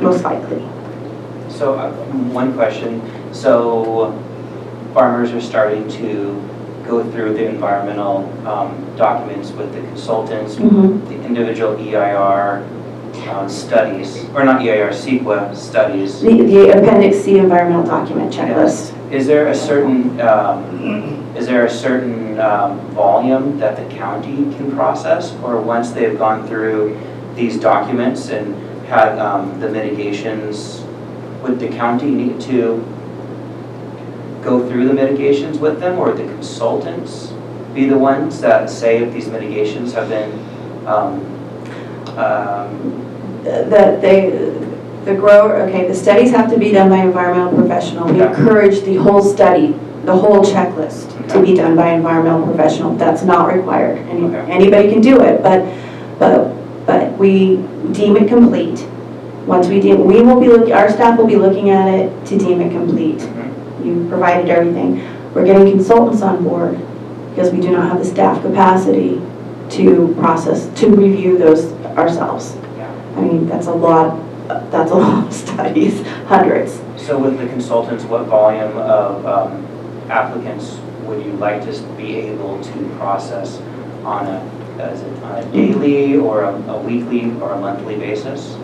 most likely. So one question. So farmers are starting to go through the environmental documents with the consultants, the individual EIR studies, or not EIR, CEQA studies. The Appendix C environmental document checklist. Yes. Is there a certain volume that the county can process, or once they've gone through these documents and had the mitigations, would the county need to go through the mitigations with them, or the consultants be the ones that say if these mitigations have been the grower, okay, the studies have to be done by environmental professional. We encourage the whole study, the whole checklist to be done by environmental professional. That's not required. Anybody can do it, but we deem it complete. Once we deem, our staff will be looking at it to deem it complete. You provided everything. We're getting consultants on board because we do not have the staff capacity to review those ourselves. I mean, that's a lot of studies, hundreds. So with the consultants, what volume of applicants would you like to be able to process on a daily or a weekly or a monthly basis?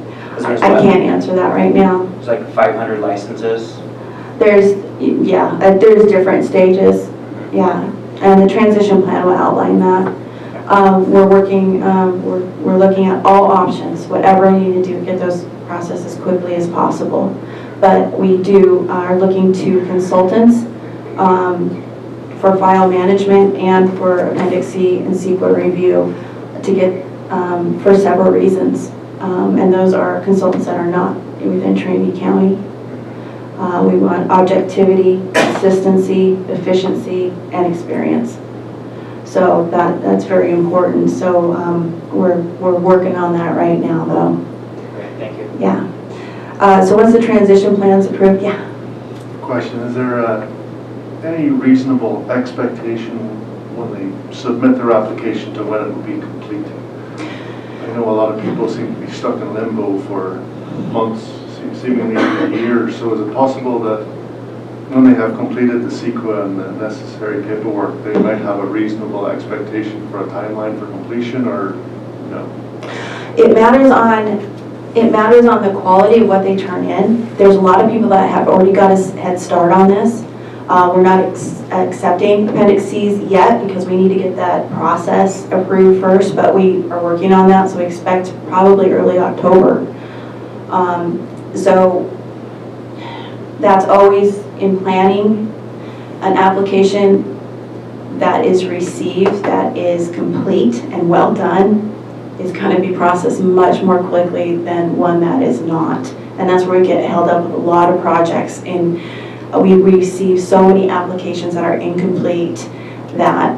I can't answer that right now. It's like 500 licenses. There's different stages, yeah, and the transition plan will outline that. We're working, we're looking at all options, whatever you need to do, get those processed as quickly as possible. But we are looking to consultants for file management and for Appendix C and CEQA review to get, for several reasons. And those are consultants that are not within Trinity County. We want objectivity, consistency, efficiency, and experience. So that's very important. So we're working on that right now, though. Great, thank you. Yeah. So once the transition plan's approved, yeah. Question: is there any reasonable expectation when they submit their application to when it will be complete? I know a lot of people seem to be stuck in limbo for months, seemingly a year. So is it possible that when they have completed the CEQA and the necessary paperwork, they might have a reasonable expectation for a timeline for completion, or no? It matters on the quality of what they turn in. There's a lot of people that have already got a head start on this. We're not accepting Appendix C's yet because we need to get that process approved first, but we are working on that, so we expect probably early October. So that's always in planning. An application that is received, that is complete and well done, is going to be processed much more quickly than one that is not. And that's where we get held up with a lot of projects. And we receive so many applications that are incomplete that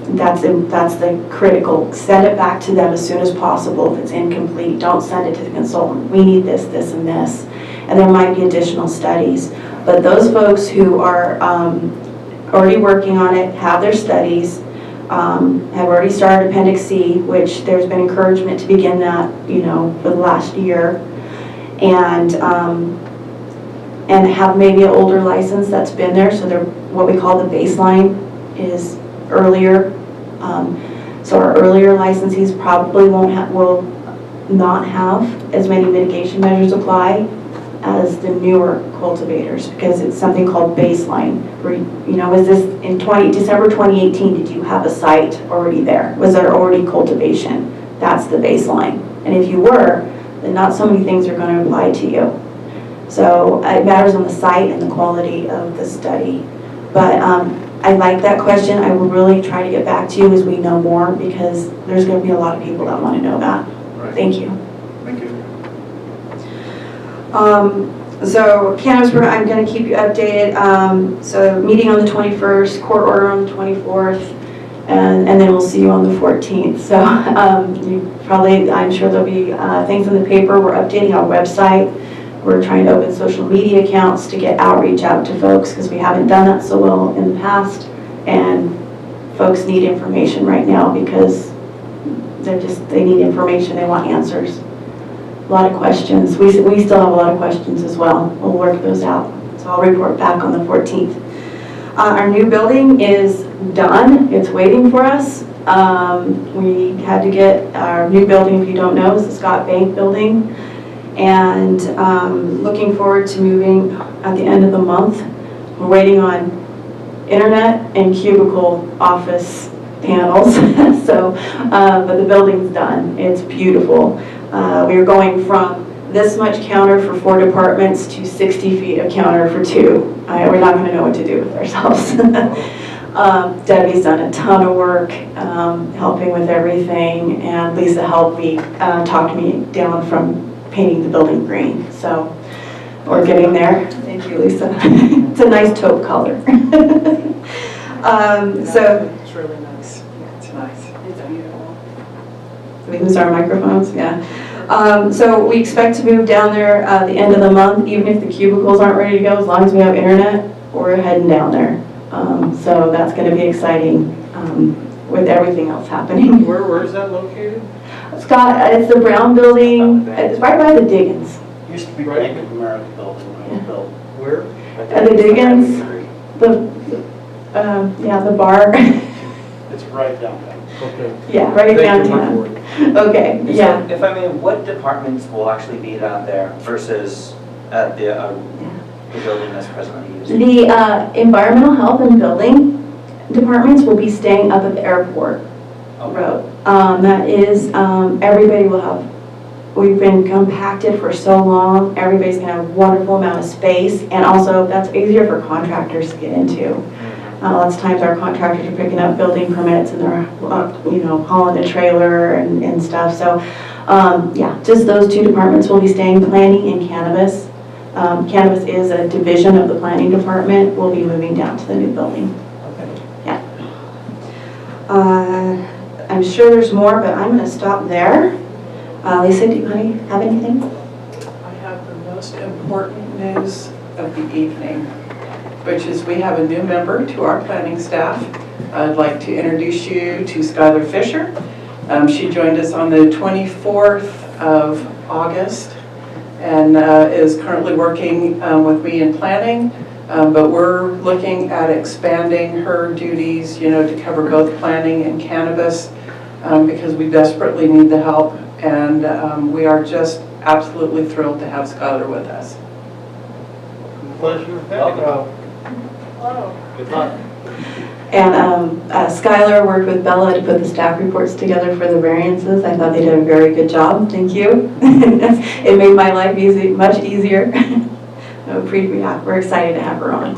that's the critical. Send it back to them as soon as possible if it's incomplete. Don't send it to the consultant. We need this, this, and this. And there might be additional studies. But those folks who are already working on it, have their studies, have already started Appendix C, which there's been encouragement to begin that, for the last year, and have maybe an older license that's been there, so they're what we call the baseline is earlier. So our earlier licensees probably will not have as many mitigation measures apply as the newer cultivators, because it's something called baseline. Where, was this in December 2018, did you have a site already there? Was there already cultivation? That's the baseline. And if you were, then not so many things are going to apply to you. So it matters on the site and the quality of the study. But I like that question. I will really try to get back to you as we know more, because there's going to be a lot of people that want to know that. Right. Thank you. Thank you. So Cannabis Program, I'm going to keep you updated. So meeting on the 21st, court order on the 24th, and then we'll see you on the 14th. So I'm sure there'll be things in the paper. We're updating our website. We're trying to open social media accounts to get outreach out to folks, because we haven't done that so well in the past. And folks need information right now because they need information. They want answers. A lot of questions. We still have a lot of questions as well. We'll work those out. So I'll report back on the 14th. Our new building is done. It's waiting for us. We had to get our new building, if you don't know, is the Scott Bank building. And looking forward to moving at the end of the month. We're waiting on internet and cubicle office panels. So, but the building's done. It's beautiful. We're going from this much counter for 4 departments to 60 feet of counter for 2. We're not going to know what to do with ourselves. Debbie's done a ton of work helping with everything, and Lisa helped me, talked me down from painting the building green. So we're getting there. Thank you, Lisa. It's a nice taupe color. So It's really nice. Yeah, it's nice. It's beautiful. we lose our microphones, yeah. So we expect to move down there the end of the month, even if the cubicles aren't ready to go, as long as we have internet, we're heading down there. So that's going to be exciting with everything else happening. Where is that located? Scott, it's the brown building, it's right by the Diggins. Used to be Bank of America building when it was built. Where? And the Diggins, the bar. It's right downtown. Okay. Yeah, right Thank you downtown. much for it. Okay, yeah. So if I may, what departments will actually be down there versus at the building that's presently used? The environmental health and building departments will be staying up at the airport road. That is, everybody will have, we've been compacted for so long, everybody's gonna have a wonderful amount of space, and also that's easier for contractors to get into. Lots of times our contractors are picking up building permits and they're, hauling a trailer and stuff. So, yeah, just those 2 departments will be staying, planning and cannabis. Cannabis is a division of the planning department. We'll be moving down to the new building. Okay. Yeah. I'm sure there's more, but I'm going to stop there. Lisa, do you have anything? I have the most important news of the evening, which is we have a new member to our planning staff. I'd like to introduce you to Skylar Fisher. She joined us on the 24th of August and is currently working with me in planning, but we're looking at expanding her duties, to cover both planning and cannabis because we desperately need the help, and we are just absolutely thrilled to have Skylar with us. Pleasure. Welcome. Good luck. And Skylar worked with Bella to put the staff reports together for the variances. I thought they did a very good job. Thank you. It made my life much easier. We're excited to have her on.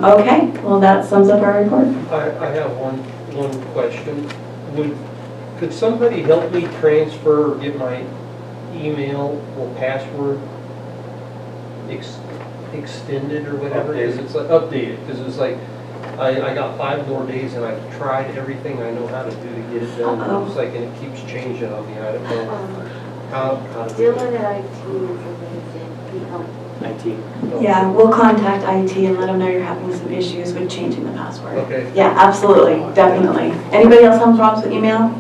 Okay, well that sums up our report. I have one question. Could somebody help me transfer or get my email or password extended or whatever? Because it's like updated. Because it's like I got 5 more days and I've tried everything I know how to do to get it done. It looks like and it keeps changing on me. I don't know how to do Dylan it. at IT is amazing. He helped. IT. Yeah, we'll contact IT and let them know you're having some issues with changing the password. Okay. Yeah, absolutely, definitely. Anybody else have problems with email?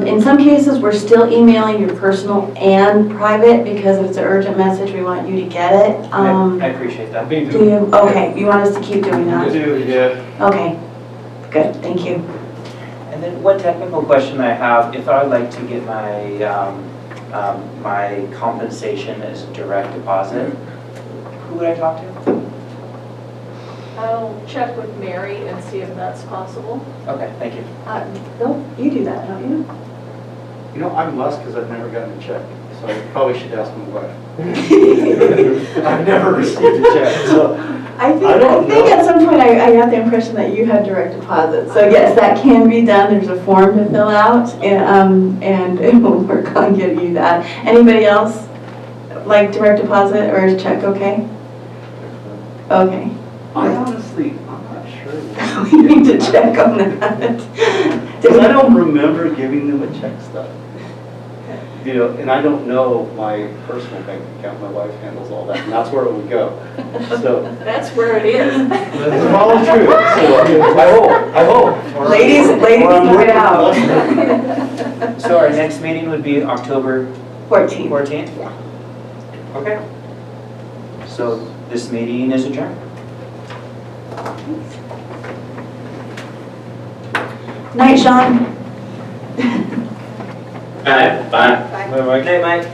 In some cases, we're still emailing your personal and private because if it's an urgent message, we want you to get it. I appreciate that. Do you? Okay, you want us to keep doing that? Yeah. Okay, good, thank you. And then one technical question I have, if I would like to get my My compensation is direct deposit. Who would I talk to? I'll check with Mary and see if that's possible. Okay, thank you. Bill, you do that, don't you? You know, I'm blessed because I've never gotten a check, so I probably should ask my wife. I've never received a check, so. I think don't know. at some point I got the impression that you had direct deposit. So yes, that can be done. There's a form to fill out, and we'll work on getting you that. Anybody else like direct deposit or is check okay? Okay. I honestly, I'm not sure. We need to check on that. Because I don't remember giving them a check stub. You know, and I don't know my personal bank account. My wife handles all that, and that's where it would go. So. That's where it is. That's all true. So I hope. Ladies, knock it out. So our next meeting would be October 14th. 14th? Yeah. Okay. So this meeting is adjourned. Night, Sean. All right, bye. Good night, Mike.